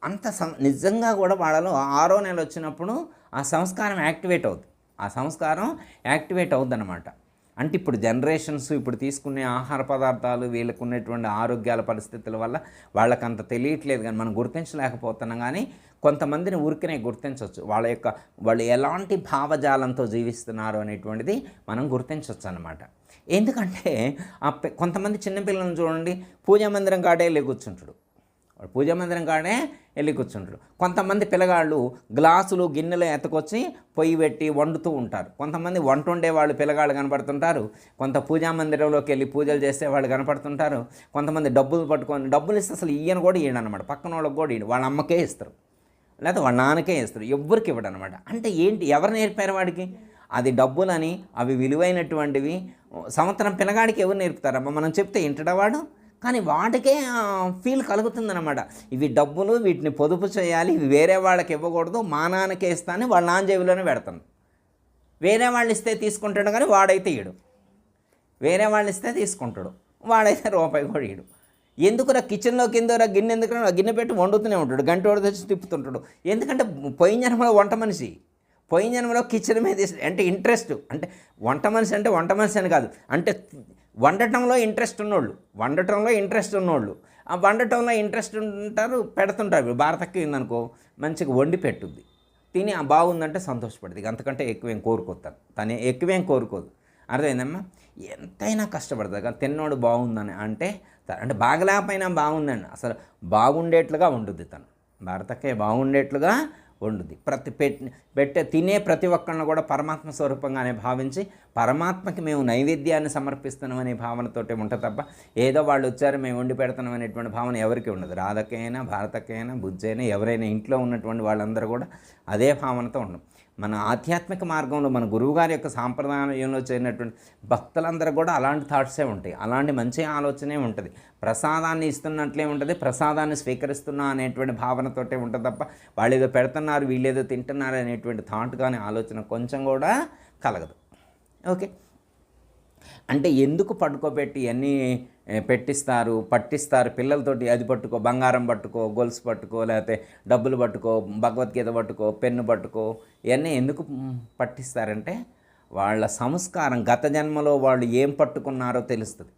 అంత నిజంగా కూడా వాళ్ళలో 6వ నెల వచ్చినప్పుడు ఆ సంస్కారం యాక్టివేట్ అవుద్ది అన్నమాట. అంటే ఇప్పుడు జనరేషన్స్ ఇప్పుడు తీసుకునే ఆహార పదార్థాలు, వీళ్ళకు ఉన్నటువంటి ఆరోగ్యాల పరిస్థితుల వల్ల వాళ్ళకంత తెలియట్లేదు, కానీ మనం గుర్తించలేకపోతున్నాం. కానీ కొంతమందిని ఊరికనే గుర్తించవచ్చు, వాళ్ళు ఎలాంటి భావజాలంతో జీవిస్తున్నారు అనేటువంటిది మనం గుర్తించవచ్చు అన్నమాట. ఎందుకంటే కొంతమంది చిన్నపిల్లలను చూడండి, పూజా మందిరం కాడే వెళ్ళి కూర్చుంటాడు. కొంతమంది పిల్లగాళ్ళు గ్లాసులు గిన్నెలు ఎత్తుకొచ్చి పొయ్యి పెట్టి వండుతూ ఉంటారు. కొంతమంది వంట వండే వాళ్ళు పిల్లగాళ్ళు కనపడుతుంటారు. కొంత పూజా మందిరంలోకి వెళ్ళి పూజలు చేసే వాళ్ళు కనపడుతుంటారు. కొంతమంది డబ్బులు ఇస్తే అసలు ఈయన కూడా ఇయ్యడనమాట, పక్కన వాళ్ళకి కూడా ఇయ్యడు, వాళ్ళ అమ్మకే ఇస్తారు, లేకపోతే వాళ్ళ నాన్నకే ఇస్తారు, ఎవ్వరికి ఇవ్వడు అనమాట. అంటే ఏంటి, ఎవరు నేర్పారు వాడికి? అది డబ్బులని, అవి విలువైనటువంటివి. సంవత్సరం పిల్లగాడికి ఎవరు నేర్పుతారమ్మా? మనం చెప్తే వింటడవాడు, కానీ వాటికే ఫీల్ కలుగుతుందన్నమాట. ఇవి డబ్బులు, వీటిని పొదుపు చేయాలి, ఇవి వేరే వాళ్ళకి ఇవ్వకూడదు, మా నాన్నకే ఇస్తాను, వాళ్ళ నాన్న జేబులోనే పెడతాను. వేరే వాళ్ళు ఇస్తే తీసుకుంటాడు, కానీ వాడైతే ఇయ్యడు. వేరే వాళ్ళు ఇస్తే తీసుకుంటాడు, వాడైతే రూపాయి కూడా ఇయ్యడు. ఎందుకురా కిచెన్లో కిందరా గిన్నె, ఎందుకంటే గిన్నె పెట్టి వండుతూనే ఉంటాడు, గంట వాడు తెచ్చి తిప్పుతుంటాడు. ఎందుకంటే పోయిన జన్మలో వంట మనిషి, పోయిన జన్మలో కిచెన్ మీద అంటే ఇంట్రెస్ట్, అంటే వంట మనిషి అని కాదు, అంటే వండటంలో ఇంట్రెస్ట్ ఉన్నోళ్ళు, ఆ వండటంలో ఇంట్రెస్ట్ ఉంటారు, పెడుతుంటారు. భారతకి ఉందనుకో, మంచిగా వండి పెట్టుద్ది, తిని బాగుందంటే సంతోషపడుతుంది, అంతకంటే ఎక్కువేం కోరుకోదు. అర్థమైందమ్మా? ఎంతైనా కష్టపడుతుంది, కానీ తిన్నోడు బాగుందని అంటే బాగలేకపోయినా బాగుందండి, అసలు బాగుండేట్లుగా వండుద్ది. తను భారతకే బాగుండేట్లుగా వండుద్ది. తినే ప్రతి ఒక్కరిని కూడా పరమాత్మ స్వరూపంగానే భావించి, పరమాత్మకి మేము నైవేద్యాన్ని సమర్పిస్తున్నాం అనే భావనతోటే ఉంటుంది తప్ప, ఏదో వాళ్ళు వచ్చారు మేము వండి పెడుతున్నాం అనేటువంటి భావన ఎవరికి ఉండదు. రాధకైనా, భారతకైనా, బుజ్జైనా, ఎవరైనా ఇంట్లో ఉన్నటువంటి వాళ్ళందరూ కూడా అదే భావనతో ఉండడం. మన ఆధ్యాత్మిక మార్గంలో మన గురువుగారి యొక్క సాంప్రదాయంలో చేరినటువంటి భక్తులందరూ కూడా అలాంటి థాట్సే ఉంటాయి, అలాంటి మంచి ఆలోచనే ఉంటుంది. ప్రసాదాన్ని ఇస్తున్నట్లే ఉంటుంది, ప్రసాదాన్ని స్వీకరిస్తున్నా అనేటువంటి భావనతోటే ఉంటుంది తప్ప, వాళ్ళు ఏదో పెడుతున్నారు, వీళ్ళేదో తింటున్నారు అనేటువంటి థాట్ కానీ ఆలోచన కొంచెం కూడా కలగదు. ఓకే, అంటే ఎందుకు పట్టుకోబెట్టి అన్నీ పట్టిస్తారు పిల్లలతోటి, అది పట్టుకో, బంగారం పట్టుకో, గొలుసు పట్టుకో, లేకపోతే డబ్బులు పట్టుకో, భగవద్గీత పట్టుకో, పెన్ను పట్టుకో, ఇవన్నీ ఎందుకు పట్టిస్తారంటే వాళ్ళ సంస్కారం, గత జన్మలో వాళ్ళు ఏం పట్టుకున్నారో తెలుస్తుంది.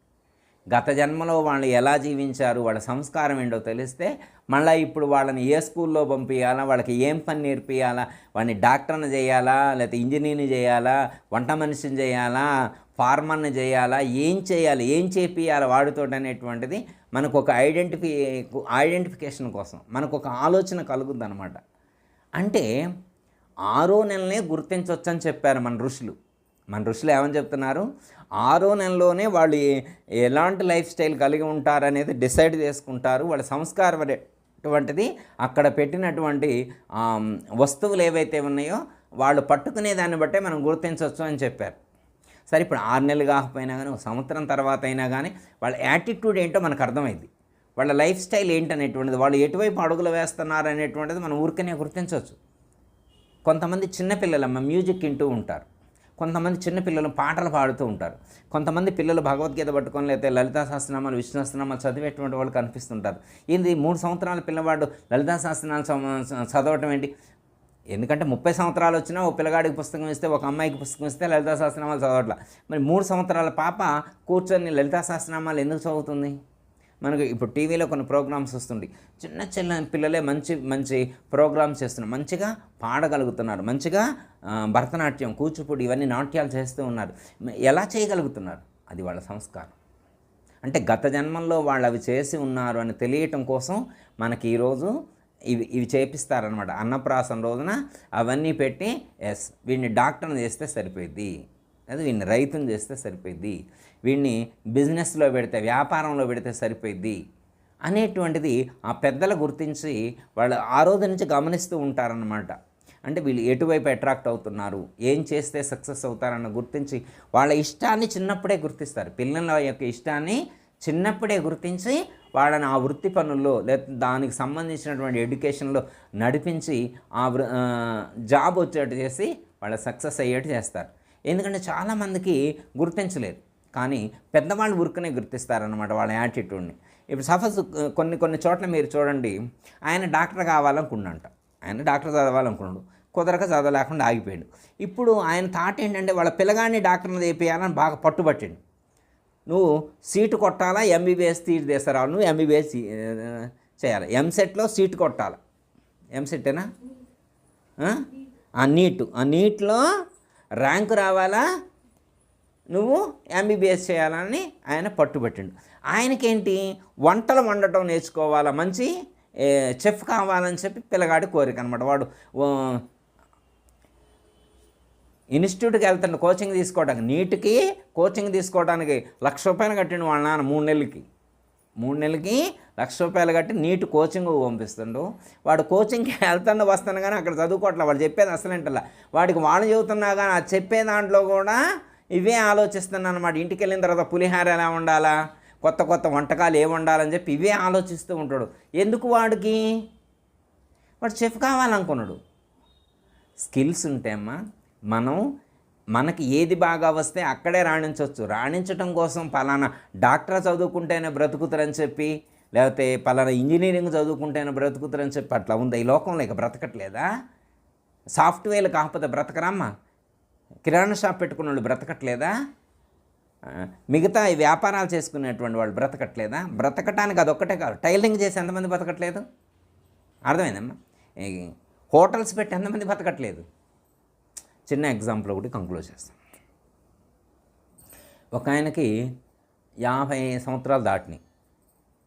గత జన్మలో వాళ్ళు ఎలా జీవించారు, వాళ్ళ సంస్కారం ఏంటో తెలిస్తే మళ్ళీ ఇప్పుడు వాళ్ళని ఏ స్కూల్లో పంపించాలా, వాళ్ళకి ఏం పని నేర్పియాలా, వాడిని డాక్టర్ని చేయాలా, లేకపోతే ఇంజనీర్ని చేయాలా, వంట మనిషిని చేయాలా, ఫార్మర్ని చేయాలా, ఏం చేయాలి, ఏం చేపియాలి వాడితో అనేటువంటిది మనకు ఒక ఐడెంటిఫికేషన్ కోసం మనకు ఒక ఆలోచన కలుగుద్ది అనమాట. అంటే 6వ నెలనే గుర్తించవచ్చని చెప్పారు మన ఋషులు. ఏమని చెప్తున్నారు, 6వ నెలలోనే వాళ్ళు ఎలాంటి లైఫ్ స్టైల్ కలిగి ఉంటారనేది డిసైడ్ చేసుకుంటారు. వాళ్ళ సంస్కారం అనేటువంటిది అక్కడ పెట్టినటువంటి వస్తువులు ఏవైతే ఉన్నాయో వాళ్ళు పట్టుకునే దాన్ని బట్టే మనం గుర్తించవచ్చు అని చెప్పారు. సరే, ఇప్పుడు 6 నెలలు కాకపోయినా కానీ, ఒక సంవత్సరం తర్వాత అయినా కానీ వాళ్ళ యాటిట్యూడ్ ఏంటో మనకు అర్థమైంది. వాళ్ళ లైఫ్ స్టైల్ ఏంటనేటువంటిది, వాళ్ళు ఎటువైపు అడుగులు వేస్తున్నారు అనేటువంటిది మనం ఊరికనే గుర్తించవచ్చు. కొంతమంది చిన్నపిల్లలమ్మ మ్యూజిక్ వింటూ ఉంటారు, కొంతమంది చిన్నపిల్లలు పాటలు పాడుతూ ఉంటారు, కొంతమంది పిల్లలు భగవద్గీత పట్టుకొని లేకపోతే లలితా సహస్రనామాలు, విష్ణు సహస్రనామాలు చదివేటువంటి వాళ్ళు కనిపిస్తుంటారు. ఏంది 3 సంవత్సరాల పిల్లవాడు లలితా సహస్రనామాలు చదవటం ఏంటి? ఎందుకంటే 30 సంవత్సరాలు వచ్చినా ఓ పిల్లగాడికి పుస్తకం ఇస్తే, ఒక అమ్మాయికి పుస్తకం ఇస్తే లలితా సహస్రనామాలు చదవట్లా. మరి 3 సంవత్సరాల పాప కూర్చొని లలితా సహస్రనామాలు ఎందుకు చదువుతుంది? మనకు ఇప్పుడు టీవీలో కొన్ని ప్రోగ్రామ్స్ వస్తుంది, చిన్న పిల్లలే మంచి మంచి ప్రోగ్రామ్స్ చేస్తున్నారు, మంచిగా పాడగలుగుతున్నారు, మంచిగా భరతనాట్యం, కూచిపూడి ఇవన్నీ నాట్యాలు చేస్తూ ఉన్నారు. ఎలా చేయగలుగుతున్నారు? అది వాళ్ళ సంస్కారం. అంటే గత జన్మల్లో వాళ్ళు అవి చేసి ఉన్నారు అని తెలియటం కోసం మనకి ఈరోజు ఇవి చేపిస్తారనమాట. అన్నప్రాసన రోజున అవన్నీ పెట్టి, వీడిని డాక్టర్ని చేస్తే సరిపోయింది, అది వీడిని రైతుని చేస్తే సరిపోయింది, వీడిని బిజినెస్లో పెడితే, వ్యాపారంలో పెడితే సరిపోయింది అనేటువంటిది ఆ పెద్దలు గుర్తించి వాళ్ళు ఆ రోజు నుంచి గమనిస్తూ ఉంటారన్నమాట. అంటే వీళ్ళు ఎటువైపు అట్రాక్ట్ అవుతున్నారు, ఏం చేస్తే సక్సెస్ అవుతారన్న గుర్తించి వాళ్ళ ఇష్టాన్ని చిన్నప్పుడే గుర్తిస్తారు. పిల్లల యొక్క ఇష్టాన్ని చిన్నప్పుడే గుర్తించి వాళ్ళని ఆ వృత్తి పనుల్లో లేదా దానికి సంబంధించినటువంటి ఎడ్యుకేషన్లో నడిపించి జాబ్ వచ్చేట్టు చేసి వాళ్ళ సక్సెస్ అయ్యేట్టు చేస్తారు. ఎందుకంటే చాలామందికి గుర్తించలేదు, కానీ పెద్దవాళ్ళు ఊరికనే గుర్తిస్తారనమాట వాళ్ళ యాటిట్యూడ్ని. ఇప్పుడు సపోజ్ కొన్ని చోట్ల మీరు చూడండి, ఆయన డాక్టర్ కావాలనుకున్నాడంట, ఆయన డాక్టర్ చదవాలనుకున్నాడు, కుదరక చదవలేకుండా ఆగిపోయాడు. ఇప్పుడు ఆయన థాట్ ఏంటంటే వాళ్ళ పిల్లగాడిని డాక్టర్ని చేయాలని బాగా పట్టుబట్టిండు. నువ్వు సీటు కొట్టాలా, ఎంబీబీఎస్ సీట్ తీసుకురావాలి, నువ్వు ఎంబీబీఎస్ చేయాలి, ఎంసెట్లో సీటు కొట్టాలి. ఎంసెట్టేనా? ఆ నీట్లో ర్యాంకు రావాలా, నువ్వు ఎంబీబీఎస్ చేయాలని ఆయన పట్టుబట్టిండు. ఆయనకేంటి, వంటలు వండటం నేర్చుకోవాలా, మంచి చెఫ్ కావాలని చెప్పి పిల్లగాడి కోరిక అనమాట. వాడు ఇన్స్టిట్యూట్కి వెళ్తాడు కోచింగ్ తీసుకోవడానికి, నీట్కి కోచింగ్ తీసుకోవడానికి ₹1,00,000 కట్టిండు వాళ్ళ నాన్న. 3 నెలలకి ₹1,00,000 కట్టి నీట్ కోచింగ్ పంపిస్తుండు. వాడు కోచింగ్కి వెళ్తాను వస్తాను కానీ అక్కడ చదువుకోవట్లే, వాడు చెప్పేది అసలేంటలా. వాడికి వాళ్ళు చెబుతున్నా కానీ ఆ చెప్పే దాంట్లో కూడా ఇవే ఆలోచిస్తున్నాను అనమాట. ఇంటికి వెళ్ళిన తర్వాత పులిహార ఎలా ఉండాలా, కొత్త వంటకాలు ఏమి వండాలని చెప్పి ఇవే ఆలోచిస్తూ ఉంటాడు. ఎందుకు? వాడు చెఫ్ కావాలనుకున్నాడు. స్కిల్స్ ఉంటే అమ్మా మనకి ఏది బాగా వస్తే అక్కడే రాణించవచ్చు. రాణించటం కోసం పలానా డాక్టర్ చదువుకుంటేనే బ్రతుకుతారని చెప్పి, లేకపోతే పలానా ఇంజనీరింగ్ చదువుకుంటేనే బ్రతుకుతారని చెప్పి అట్లా ఉందా ఈ లోకంలో? ఇక బ్రతకట్లేదా? సాఫ్ట్వేర్లు కాకపోతే బ్రతకరమ్మా? కిరాణా షాప్ పెట్టుకున్న వాళ్ళు బ్రతకట్లేదా? మిగతా ఈ వ్యాపారాలు చేసుకునేటువంటి వాళ్ళు బ్రతకట్లేదా? బ్రతకటానికి అదొక్కటే కాదు, టైలరింగ్ చేసి ఎంతమంది బ్రతకట్లేదు? అర్థమైందమ్మా? హోటల్స్ పెట్టి ఎంతమంది బ్రతకట్లేదు? చిన్న ఎగ్జాంపుల్ ఒకటి కంక్లూడ్ చేస్తాం. ఒక ఆయనకి 50 సంవత్సరాలు దాటినాయి,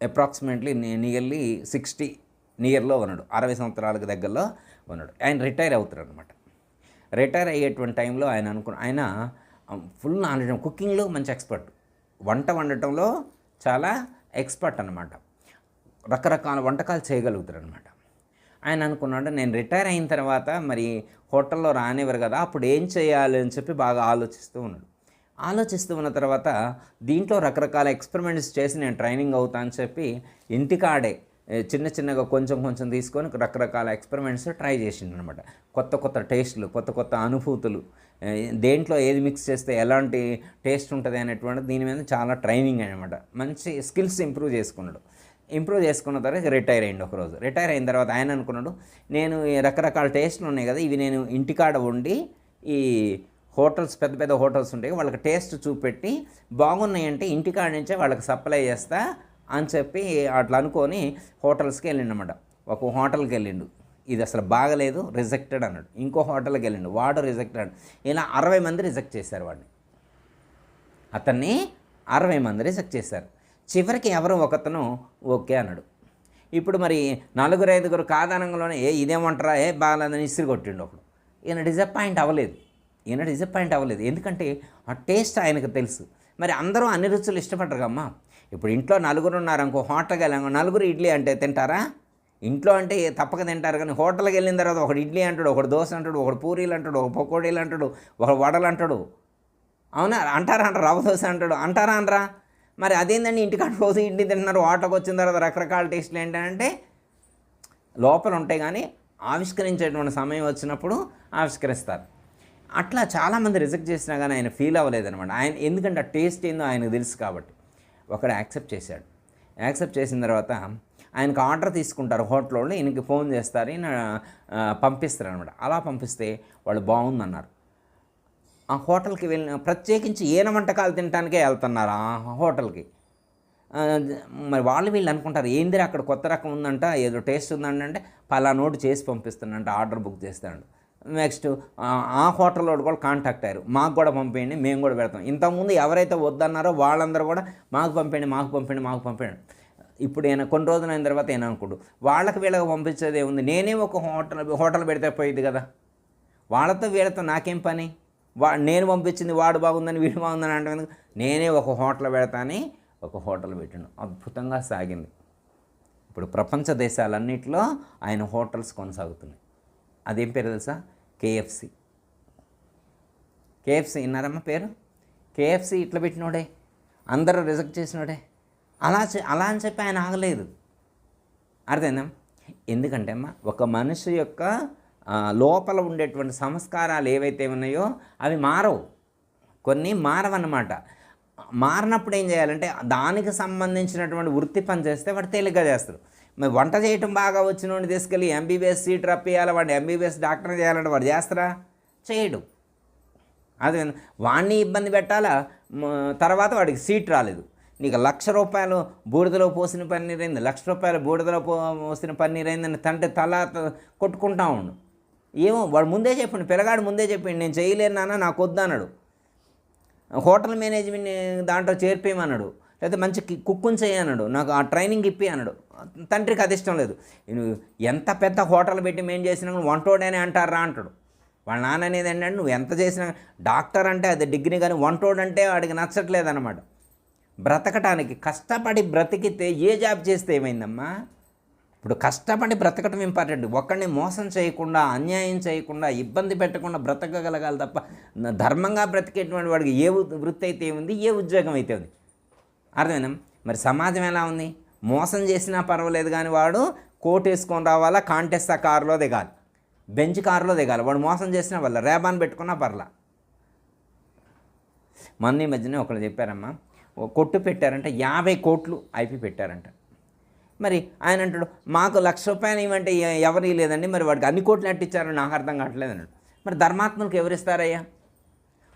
అప్రాక్సిమేట్లీ నియర్లీ 60 నియర్లో ఉన్నాడు, 60 సంవత్సరాలకు దగ్గరలో ఉన్నాడు. ఆయన రిటైర్ అవుతారు అనమాట. రిటైర్ అయ్యేటువంటి టైంలో ఆయన ఫుల్ నాలెడ్జ్, కుకింగ్లో మంచి ఎక్స్పర్ట్, వంట వండటంలో చాలా ఎక్స్పర్ట్ అనమాట, రకరకాల వంటకాలు చేయగలుగుతారు అనమాట. ఆయన అనుకున్నాడు, నేను రిటైర్ అయిన తర్వాత మరి హోటల్లో రానివ్వరు కదా, అప్పుడు ఏం చేయాలి అని చెప్పి బాగా ఆలోచిస్తూ ఉన్న తర్వాత దీంట్లో రకరకాల ఎక్స్పెరిమెంట్స్ చేసి నేను ట్రైనింగ్ అవుతా అని చెప్పి ఇంటికాడే చిన్నగా కొంచెం తీసుకొని రకరకాల ఎక్స్పెరిమెంట్స్ ట్రై చేసిండు అనమాట. కొత్త టేస్ట్లు, కొత్త అనుభూతులు, దేంట్లో ఏది మిక్స్ చేస్తే ఎలాంటి టేస్ట్ ఉంటుంది అనేటువంటిది దీని మీద చాలా ట్రైనింగ్ అనమాట. మంచి స్కిల్స్ ఇంప్రూవ్ చేసుకున్న తర్వాత రిటైర్ అయ్యిండు. ఒకరోజు రిటైర్ అయిన తర్వాత ఆయన అనుకున్నాడు, నేను ఈ రకరకాల టేస్ట్లు ఉన్నాయి కదా, ఇవి నేను ఇంటికాడ వండి ఈ హోటల్స్, పెద్ద పెద్ద హోటల్స్ ఉంటాయి, వాళ్ళకి టేస్ట్ చూపెట్టి బాగున్నాయంటే ఇంటికాడ నుంచే వాళ్ళకి సప్లై చేస్తా అని చెప్పి అట్లా అనుకొని హోటల్స్కి వెళ్ళిండనమాట. ఒక హోటల్కి వెళ్ళిండు, ఇది అసలు బాగలేదు, రిజెక్టెడ్ అన్నాడు. ఇంకో హోటల్కి వెళ్ళిండు, వాడు రిజెక్టెడ్. ఇలా 60 మంది రిజెక్ట్ చేశారు వాడిని. అతన్ని 60 మంది రిజెక్ట్ చేశారు. చివరికి ఎవరో ఒకతను ఓకే అన్నాడు. ఇప్పుడు మరి 4-5 కాదనంలోనే ఇదేమంటారా, బాగాలేదని ఇసిరి కొట్టిండు ఒకడు. ఈయన డిసప్పాయింట్ అవ్వలేదు. ఎందుకంటే ఆ టేస్ట్ ఆయనకు తెలుసు. మరి అందరూ అన్ని రుచులు ఇష్టపడరు కమ్మా. ఇప్పుడు ఇంట్లో 4 ఉన్నారు, ఇంకో హోటల్కి వెళ్ళాము, 4 ఇడ్లీ అంటే తింటారా? ఇంట్లో అంటే తప్పక తింటారు, కానీ హోటల్కి వెళ్ళిన తర్వాత ఒకడు ఇడ్లీ అంటాడు, ఒకడు దోశ అంటాడు, ఒకడు పూరీలు అంటాడు, ఒక పకోడీలు అంటాడు, ఒకడు వడలు అంటాడు. అవునా? అంటారా? రవ్వ దోశ అంటాడు. అంటారా అనరా? మరి అదేందండి, ఇంటికాడ రోజు ఇడ్లీ తింటున్నారు, హోటల్కి వచ్చిన తర్వాత రకరకాల టేస్ట్లు ఏంటంటే లోపల ఉంటాయి, కానీ ఆవిష్కరించేటువంటి సమయం వచ్చినప్పుడు ఆవిష్కరిస్తారు. అట్లా చాలామంది రిజెక్ట్ చేసినా కానీ ఆయన ఫీల్ అవ్వలేదనమాట. ఆయన ఎందుకంటే ఆ టేస్ట్ ఏందో ఆయనకు తెలుసు కాబట్టి. ఒకడు యాక్సెప్ట్ చేశాడు. యాక్సెప్ట్ చేసిన తర్వాత ఆయనకు ఆర్డర్ తీసుకుంటారు హోటల్ వాళ్ళు, ఈయనకి ఫోన్ చేస్తారు, ఈయన పంపిస్తారు అనమాట. అలా పంపిస్తే వాళ్ళు బాగుందన్నారు. ఆ హోటల్కి వెళ్ళిన, ప్రత్యేకించి ఈయన వంటకాలు తినడానికే వెళ్తున్నారు ఆ హోటల్కి. మరి వీళ్ళు అనుకుంటారు, ఏందిరా అక్కడ కొత్త రకం ఉందంట, ఏదో టేస్ట్ ఉందంటే పలానోడు చేసి పంపిస్తానంట, ఆర్డర్ బుక్ చేస్తాడు. నెక్స్ట్ ఆ హోటల్ వాడు కూడా కాంటాక్ట్ అయ్యారు, మాకు కూడా పంపేయండి, మేము కూడా పెడతాం. ఇంతకుముందు ఎవరైతే వద్దన్నారో వాళ్ళందరూ కూడా మాకు పంపేయండి. ఇప్పుడు ఈయన కొన్ని రోజులు అయిన తర్వాత ఈయన అనుకోడు, వాళ్ళకి వీళ్ళకి పంపించేది ఏముంది, నేనే ఒక హోటల్ పెడితే పోయింది కదా, వాళ్ళతో వీళ్ళతో నాకేం పని, నేను పంపించింది వాడు బాగుందని వీడు బాగుందని అంటే నేనే ఒక హోటల్ పెడతాని ఒక హోటల్ పెట్టాను. అద్భుతంగా సాగింది. ఇప్పుడు ప్రపంచ దేశాలన్నింటిలో ఆయన హోటల్స్ కొనసాగుతున్నాయి. అదేం పేరు తెలుసా? కేఎఫ్సి విన్నారమ్మా పేరు? కేఎఫ్సి ఇట్లా పెట్టినోడే, అందరూ రిజెక్ట్ చేసినోడే. అలా అని చెప్పి ఆయన ఆగలేదు. అర్థమైందా? ఎందుకంటే అమ్మా, ఒక మనిషి యొక్క లోపల ఉండేటువంటి సంస్కారాలు ఏవైతే ఉన్నాయో అవి మారవు, కొన్ని మారవన్నమాట. మారినప్పుడు ఏం చేయాలంటే దానికి సంబంధించినటువంటి వృత్తి పని చేస్తే వాడు తేలిగ్గా చేస్తారు. మరి వంట చేయటం బాగా వచ్చిన వాడిని తీసుకెళ్ళి ఎంబీబీఎస్ సీట్ రప్పియాలి, వాడిని ఎంబీబీఎస్ డాక్టర్ చేయాలంటే వాడు చేస్తారా? చేయడు. అదే వాడిని ఇబ్బంది పెట్టాలా, తర్వాత వాడికి సీట్ రాలేదు. నీకు ₹1,00,000 బూడిదలో పోసిన పన్నీర్ అయింది, ₹1,00,000 బూడిదలో పోసిన పన్నీర్ అయిందని తండ్రి తల కొట్టుకుంటా ఉండు. ఏమో వాడు ముందే చెప్పిండు, పిల్లగాడు ముందే చెప్పిండు, నేను చేయలేను నాన్న, నాకు వద్దన్నాడు. హోటల్ మేనేజ్మెంట్ దాంట్లో చేర్పేయమన్నాడు, లేకపోతే మంచి కుక్కుని చేయన్నాడు, నాకు ఆ ట్రైనింగ్ ఇప్పి అన్నాడు. తండ్రికి అది ఇష్టం లేదు. ఎంత పెద్ద హోటల్ పెట్టి మేము చేసినా వంటోడనే అంటారా అంటాడు. వాళ్ళ నాన్న అనేది ఏంటంటే నువ్వు ఎంత చేసినా, డాక్టర్ అంటే అది డిగ్రీ, కానీ వంటోడంటే వాడికి నచ్చట్లేదు అనమాట. బ్రతకటానికి కష్టపడి బ్రతికితే ఏ జాబ్ చేస్తే ఏమైందమ్మా? ఇప్పుడు కష్టపడి బ్రతకటం ఇంపార్టెంట్. ఒక్కడిని మోసం చేయకుండా, అన్యాయం చేయకుండా, ఇబ్బంది పెట్టకుండా బ్రతకగలగాలి తప్ప ధర్మంగా బ్రతికేటువంటి వాడికి ఏ వృత్తి అయితే ఉంది, ఏ ఉద్యోగం అయితే ఉంది. అర్థమైనా? మరి సమాజం ఎలా ఉంది? మోసం చేసినా పర్వాలేదు, కానీ వాడు కోట్ వేసుకొని రావాలా, కాంటెస్తా కారులో దిగాలి, బెంచ్ కారులో దిగాలి. వాడు మోసం చేసినా వల్ల రేబాన్ పెట్టుకున్నా పర్లా. మొన్న ఈ మధ్యనే ఒకళ్ళు చెప్పారమ్మా, కొట్టు పెట్టారంటే 50 కోట్లు ఐపీ పెట్టారంట. మరి ఆయన అంటాడు, మాకు ₹1,00,000 ఇవ్వంటే ఎవరు లేదండి, మరి వాడికి అన్ని కోట్లు అట్టిచ్చారని నాకు అర్థం కావట్లేదు అన్నాడు. మరి ధర్మాత్మలకు ఎవరిస్తారయ్యా?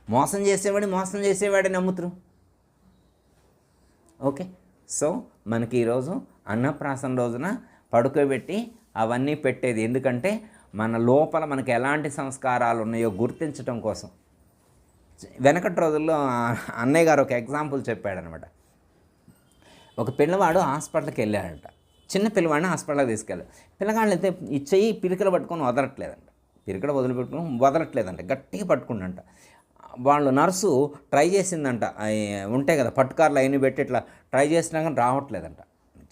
మోసం చేసేవాడే నమ్ముతురు. ఓకే, సో మనకి ఈరోజు అన్నప్రాసన రోజున పడుకోబెట్టి అవన్నీ పెట్టేది ఎందుకంటే మన లోపల మనకి ఎలాంటి సంస్కారాలు ఉన్నాయో గుర్తించడం కోసం. వెనకటి రోజుల్లో అన్నయ్య గారు ఒక ఎగ్జాంపుల్ చెప్పాడనమాట. ఒక పిల్లవాడు హాస్పిటల్కి వెళ్ళాడంట. చిన్న పిల్లవాడిని హాస్పిటల్కి తీసుకెళ్ళాడు. పిల్లగాళ్ళు అయితే ఈ చెయ్యి పిరికలు పట్టుకొని వదలట్లేదంట, గట్టిగా పట్టుకుండంట. వాళ్ళు నర్సు ట్రై చేసిందంట, ఉంటాయి కదా పట్టుకార్లు అవన్నీ పెట్టి ఇట్లా ట్రై చేసినా కానీ రావట్లేదంట.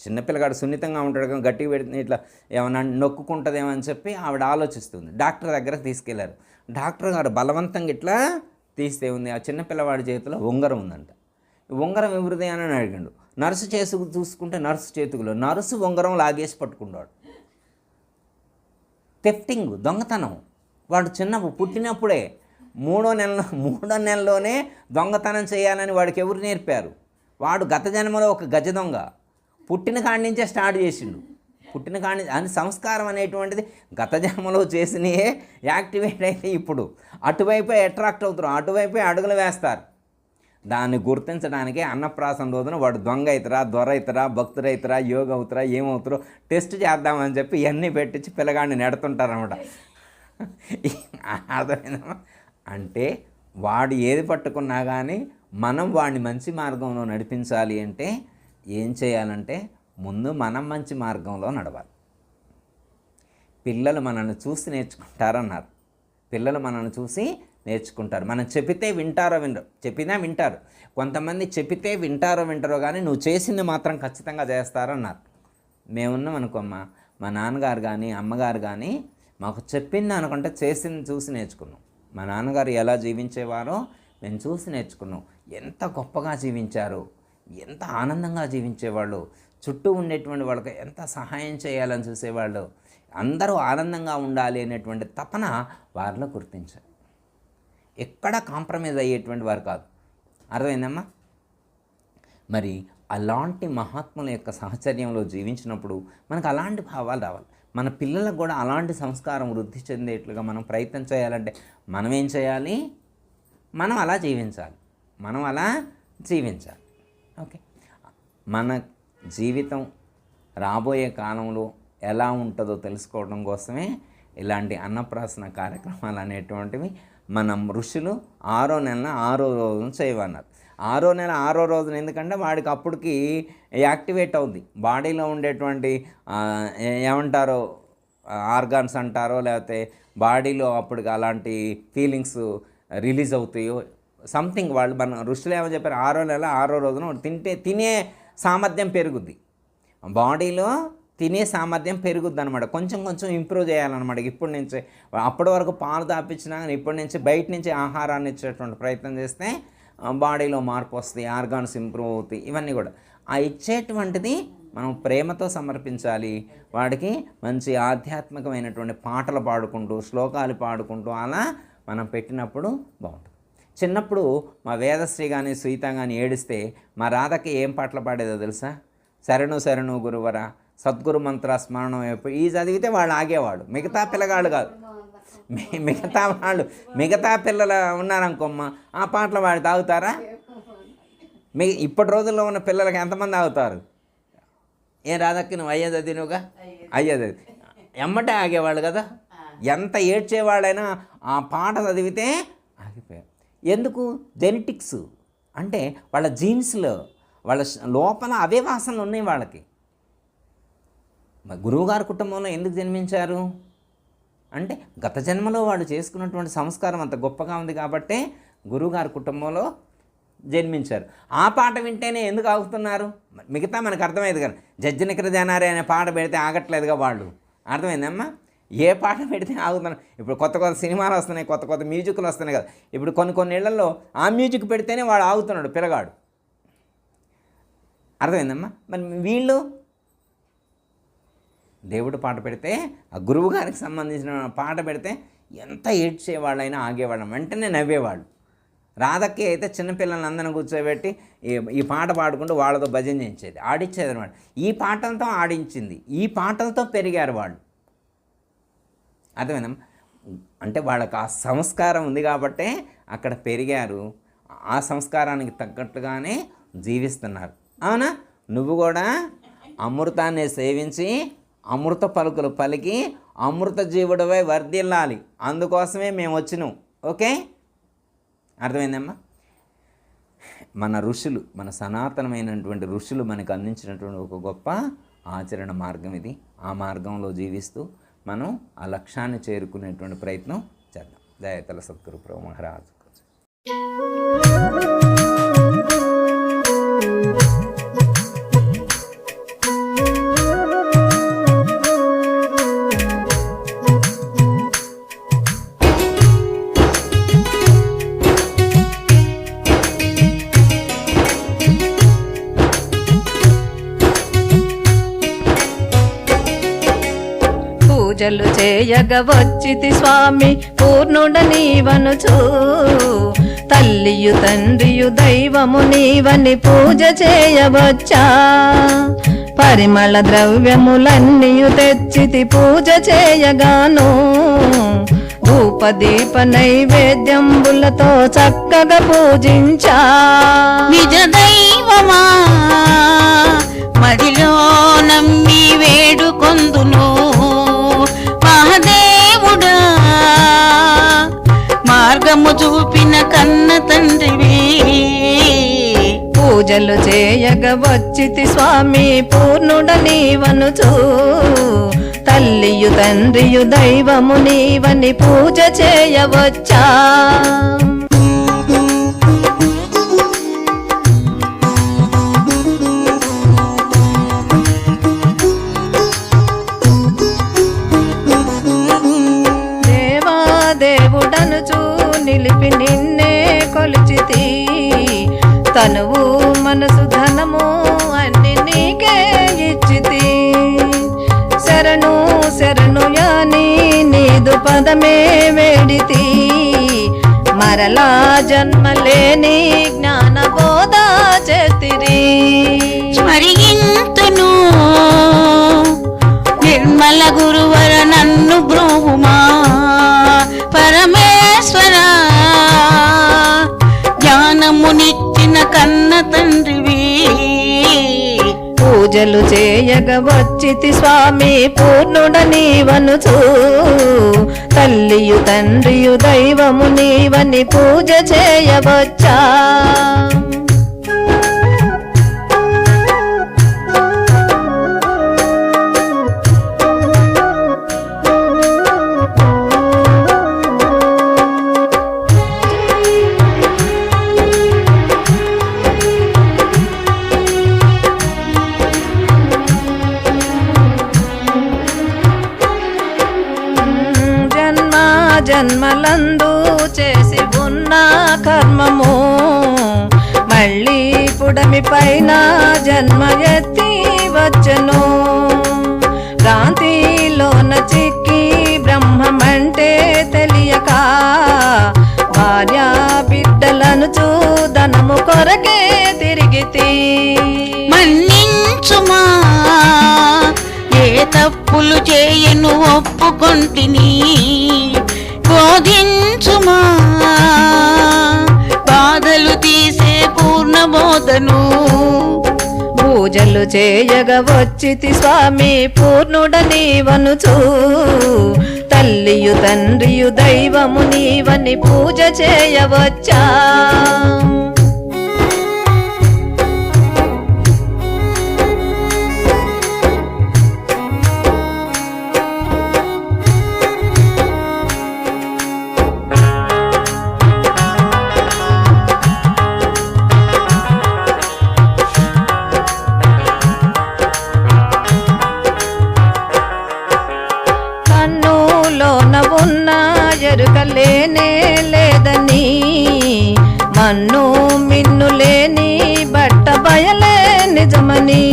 చిన్నపిల్లగాడు సున్నితంగా ఉంటాడు కానీ గట్టిగా పెట్టి ఇట్లా ఏమన్నా నొక్కుంటుందేమో అని చెప్పి ఆవిడ ఆలోచిస్తుంది. డాక్టర్ దగ్గరకు తీసుకెళ్లారు. డాక్టర్ గారు బలవంతంగా ఇట్లా తీస్తే ఉంది, ఆ చిన్నపిల్లవాడి చేతిలో ఉంగరం ఉందంట. ఉంగరం ఎవరిదే అని అడిగాడు. నర్సు చూసుకుంటే నర్సు చేతుకులో నర్సు ఉంగరం లాగేసి పట్టుకున్నాడు. థెఫ్టింగ్, దొంగతనం. వాడు పుట్టినప్పుడే మూడో నెలలోనే దొంగతనం చేయాలని వాడికి ఎవరు నేర్పారు? వాడు గత జన్మలో ఒక గజ దొంగ, పుట్టిన కాడి నుంచే స్టార్ట్ చేసిండు. పుట్టిన కాడి అని సంస్కారం అనేటువంటిది గత జన్మలో చేసినయే యాక్టివేట్ అయితే ఇప్పుడు అటువైపే అట్రాక్ట్ అవుతారు, అటువైపే అడుగులు వేస్తారు. దాన్ని గుర్తించడానికి అన్నప్రాసం రోజున వాడు దొంగ అవుతారా, దొర అవుతారా, భక్తుడు అవుతారా, యోగ అవుతారా, ఏమవుతారో టెస్ట్ చేద్దామని చెప్పి ఇవన్నీ పెట్టించి పిల్లగాడిని నెడుతుంటారన్నమాట. అర్థమైందమ్మా? అంటే వాడు ఏది పట్టుకున్నా కానీ మనం వాడిని మంచి మార్గంలో నడిపించాలి అంటే ఏం చేయాలంటే ముందు మనం మంచి మార్గంలో నడవాలి. పిల్లలు మనల్ని చూసి నేర్చుకుంటారన్నారు. పిల్లలు మనల్ని చూసి నేర్చుకుంటారు. మనం చెప్పితే చెప్పినా వింటారు. కొంతమంది చెప్పితే వింటారో కానీ నువ్వు చేసింది మాత్రం ఖచ్చితంగా చేస్తారన్నారు. మేమున్నాం అనుకోమ్మా, మా నాన్నగారు కానీ అమ్మగారు కానీ మాకు చెప్పింది అనుకుంటే చేసింది చూసి నేర్చుకున్నాం. మా నాన్నగారు ఎలా జీవించేవారో మేము చూసి నేర్చుకున్నాం. ఎంత గొప్పగా జీవించారు, ఎంత ఆనందంగా జీవించేవాళ్ళు, చుట్టూ ఉండేటువంటి వాళ్ళకి ఎంత సహాయం చేయాలని చూసేవాళ్ళు, అందరూ ఆనందంగా ఉండాలి అనేటువంటి తపన వారిలో గుర్తించారు. ఎక్కడ కాంప్రమైజ్ అయ్యేటువంటి వారు కాదు. అర్థమైందమ్మా? మరి అలాంటి మహాత్ముల యొక్క సహచర్యంలో జీవించినప్పుడు మనకు అలాంటి భావాలు రావాలి. మన పిల్లలకు కూడా అలాంటి సంస్కారం వృద్ధి చెందేట్లుగా మనం ప్రయత్నం చేయాలంటే మనం ఏం చేయాలి? మనం అలా జీవించాలి. ఓకే, మన జీవితం రాబోయే కాలంలో ఎలా ఉంటుందో తెలుసుకోవడం కోసమే ఇలాంటి అన్నప్రాసన కార్యక్రమాలు అనేటువంటివి మనం ఋషులు 6వ నెల 6వ రోజున చేయమన్నారు. 6వ నెల 6వ రోజున ఎందుకంటే వాడికి అప్పటికి యాక్టివేట్ అవుద్ది. బాడీలో ఉండేటువంటి ఏమంటారో ఆర్గాన్స్ అంటారో, లేకపోతే బాడీలో అప్పటికి అలాంటి ఫీలింగ్స్ రిలీజ్ అవుతాయో సంథింగ్. వాళ్ళు మన ఋషులు ఏమో చెప్పారు, 6వ నెల 6వ రోజున తినే సామర్థ్యం పెరుగుద్ది. బాడీలో తినే సామర్థ్యం పెరుగుద్ది అనమాట. కొంచెం ఇంప్రూవ్ చేయాలన్నమాట. ఇప్పటి నుంచే, అప్పటి వరకు పాలు తాపించినా కానీ ఇప్పటి నుంచి బయట నుంచి ఆహారాన్ని ఇచ్చేటువంటి ప్రయత్నం చేస్తే బాడీలో మార్పు వస్తాయి, ఆర్గాన్స్ ఇంప్రూవ్ అవుతాయి. ఇవన్నీ కూడా ఆ ఇచ్చేటువంటిది మనం ప్రేమతో సమర్పించాలి. వాడికి మంచి ఆధ్యాత్మికమైనటువంటి పాటలు పాడుకుంటూ, శ్లోకాలు పాడుకుంటూ అలా మనం పెట్టినప్పుడు బాగుంటుంది. చిన్నప్పుడు మా వేదశ్రీ కానీ సునీత కానీ ఏడిస్తే మా రాధకి ఏం పాటలు పాడేదో తెలుసా? శరణు శరణు గురువర, సద్గురు మంత్ర స్మరణం. ఈ చదివితే వాళ్ళు ఆగేవాడు. మిగతా పిల్లగాళ్ళు కాదు, మిగతా పిల్లలు ఉన్నారనుకోమ్మ, ఆ పాటలు వాడు తాగుతారా? ఇప్పటి రోజుల్లో ఉన్న పిల్లలకి ఎంతమంది తాగుతారు? ఏం రాధక్కి నువ్వు అయ్యేది చదివినుగా? అయ్యేది ఎమ్మటే ఆగేవాళ్ళు కదా. ఎంత ఏడ్చేవాళ్ళైనా ఆ పాట చదివితే ఆగిపోయారు. ఎందుకు? జెనెటిక్స్ అంటే వాళ్ళ జీన్స్లో, వాళ్ళ లోపల అవే వాసనలు ఉన్నాయి వాళ్ళకి. గురువుగారి కుటుంబంలో ఎందుకు జన్మించారు అంటే గత జన్మలో వాళ్ళు చేసుకున్నటువంటి సంస్కారం అంత గొప్పగా ఉంది కాబట్టే గురువుగారి కుటుంబంలో జన్మించారు. ఆ పాట వింటేనే ఎందుకు ఆగుతున్నారు? మిగతా మనకు అర్థమైంది కదా. జజ్జనికర జనారే అనే పాట పెడితే ఆగట్లేదుగా వాళ్ళు. అర్థమైందమ్మా? ఏ పాట పెడితే ఆగుతున్నారు. ఇప్పుడు కొత్త సినిమాలు వస్తున్నాయి, కొత్త మ్యూజిక్లు వస్తున్నాయి కదా. ఇప్పుడు కొన్ని ఇళ్లలో ఆ మ్యూజిక్ పెడితేనే వాడు ఆగుతున్నాడు పిల్లగాడు. అర్థమైందమ్మా? మరి వీళ్ళు దేవుడు పాట పెడితే, ఆ గురువు గారికి సంబంధించిన పాట పెడితే ఎంత ఏడ్చేవాళ్ళైనా ఆగేవాళ్ళం, వెంటనే నవ్వేవాళ్ళు. రాధక్కి అయితే చిన్నపిల్లల్ని అందరిని కూర్చోబెట్టి ఈ పాట పాడుకుంటూ వాళ్ళతో భజన చేయించేది, ఆడించేది అనమాట. ఈ పాటలతో ఆడించింది, ఈ పాటలతో పెరిగారు వాళ్ళు. అర్థమైందమ్మా? అంటే వాళ్ళకి ఆ సంస్కారం ఉంది కాబట్టే అక్కడ పెరిగారు. ఆ సంస్కారానికి తగ్గట్టుగానే జీవిస్తున్నారు. అవునా? నువ్వు కూడా అమృతాన్ని సేవించి అమృత పలుకులు పలికి అమృత జీవుడివై వర్ధిల్లాలి. అందుకోసమే మేము వచ్చినాం. ఓకే, అర్థమైందమ్మా? మన ఋషులు, మన సనాతనమైనటువంటి ఋషులు మనకు అందించినటువంటి ఒక గొప్ప ఆచరణ మార్గం ఇది. ఆ మార్గంలో జీవిస్తూ మనం ఆ లక్ష్యాన్ని చేరుకునేటువంటి ప్రయత్నం చేద్దాం. దయతల సద్గురు ప్రభు మహారాజు. పూజలు చేయగ వచ్చితి స్వామి పూర్ణుడ నీవనుచు తల్లియు తండ్రియు దైవము నీవని పూజ చేయవచ్చా పరిమళ ద్రవ్యములన్నీయు తెచ్చితి పూజ చేయగాను ధూపదీప నైవేద్యంబులతో చక్కగా పూజించా నిజ దైవమా మదిలో నమ్మి వేడుకొందును మహదేవుడా మార్గము చూపిన కన్న తండ్రివి పూజలు చేయగ వచ్చితి స్వామి పూర్ణుడ నీవనుచు తల్లియు తండ్రియు దైవము నీవని పూజ చేయవచ్చా దేవుడనుచు నిలిపి నిన్నే కొలిచితి తనువు మనసు ధనము అన్ని నీకే ఇచ్చితి శరణు శరణు యాని నీదు పదమే వేడితి మరలా జన్మలేని జ్ఞాన బోధ చేతిరి స్మరింతును నిర్మల గురువర నన్ను బ్రోహుమా పరమేశ్వర జ్ఞానమునిచ్చిన కన్న తండ్రివి పూజలు చేయగ వచ్చితి స్వామి పూర్ణుడ నీవనుచు తల్లియు తండ్రియు దైవము నీవని పూజ చేయవచ్చా జన్మలందు చేసి ఉన్న కర్మము మళ్ళీ పుడమి పైన జన్మ ఎత్తి వచ్చను భ్రాంతిలోన చిక్కి బ్రహ్మమంటే తెలియక భార్యా బిడ్డలను చూదనము కొరకే తిరిగితి మన్నించుమా ఏ తప్పులు చేయను ఒప్పుకొంటిని బోధించుమా బాధలు తీసే పూర్ణబోధను పూజలు చేయగ వచ్చితి స్వామి పూర్ణుడ నీవనుచు తల్లియు తండ్రియు దైవము నీవని పూజ చేయవచ్చా ఉన్న ఎరుకలేనే లేదని మన్ను మిన్ను లేని బట్ట బయలే నిజమని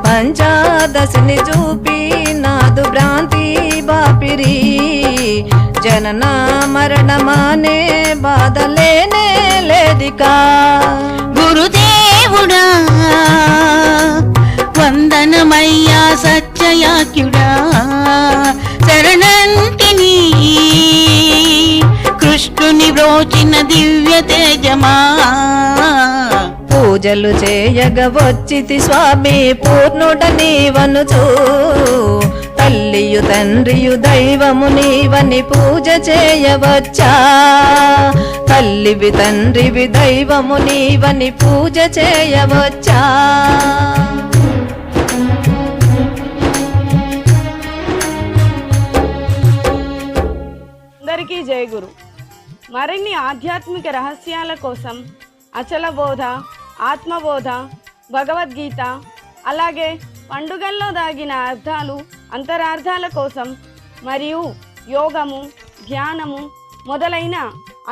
పంచాదశని చూపి నాదు భ్రాంతి బాపిరి జనన మరణమానే బాధలేనే లేదికా గురుదేవుడా వందనమయ్యా సత్యయాక్యుడా శరణంటిని కృష్ణుని బ్రోచిన దివ్య తేజమా పూజలు చేయగ వచ్చితి స్వామి పూర్ణుడ నీవనుచు తల్లియు తండ్రియు దైవము నీవని పూజ చేయవచ్చా తల్లివి తండ్రివి దైవము నీవని పూజ చేయవచ్చా అందరికీ జై గురు. మరిన్ని ఆధ్యాత్మిక రహస్యాల కోసం అచల బోధ, ఆత్మబోధ, భగవద్గీత, అలాగే పండుగల్లో దాగిన అర్థాలు, అంతరార్థాల కోసం మరియు యోగము, ధ్యానము మొదలైన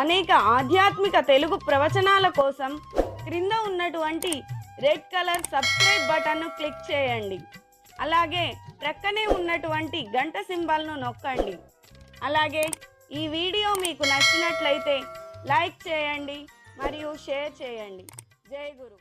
అనేక ఆధ్యాత్మిక తెలుగు ప్రవచనాల కోసం క్రింద ఉన్నటువంటి రెడ్ కలర్ సబ్స్క్రైబ్ బటన్ను క్లిక్ చేయండి. అలాగే ప్రక్కనే ఉన్నటువంటి గంట సింబల్ను నొక్కండి. అలాగే ఈ వీడియో మీకు నచ్చినట్లయితే లైక్ చేయండి మరియు షేర్ చేయండి. జై గురు.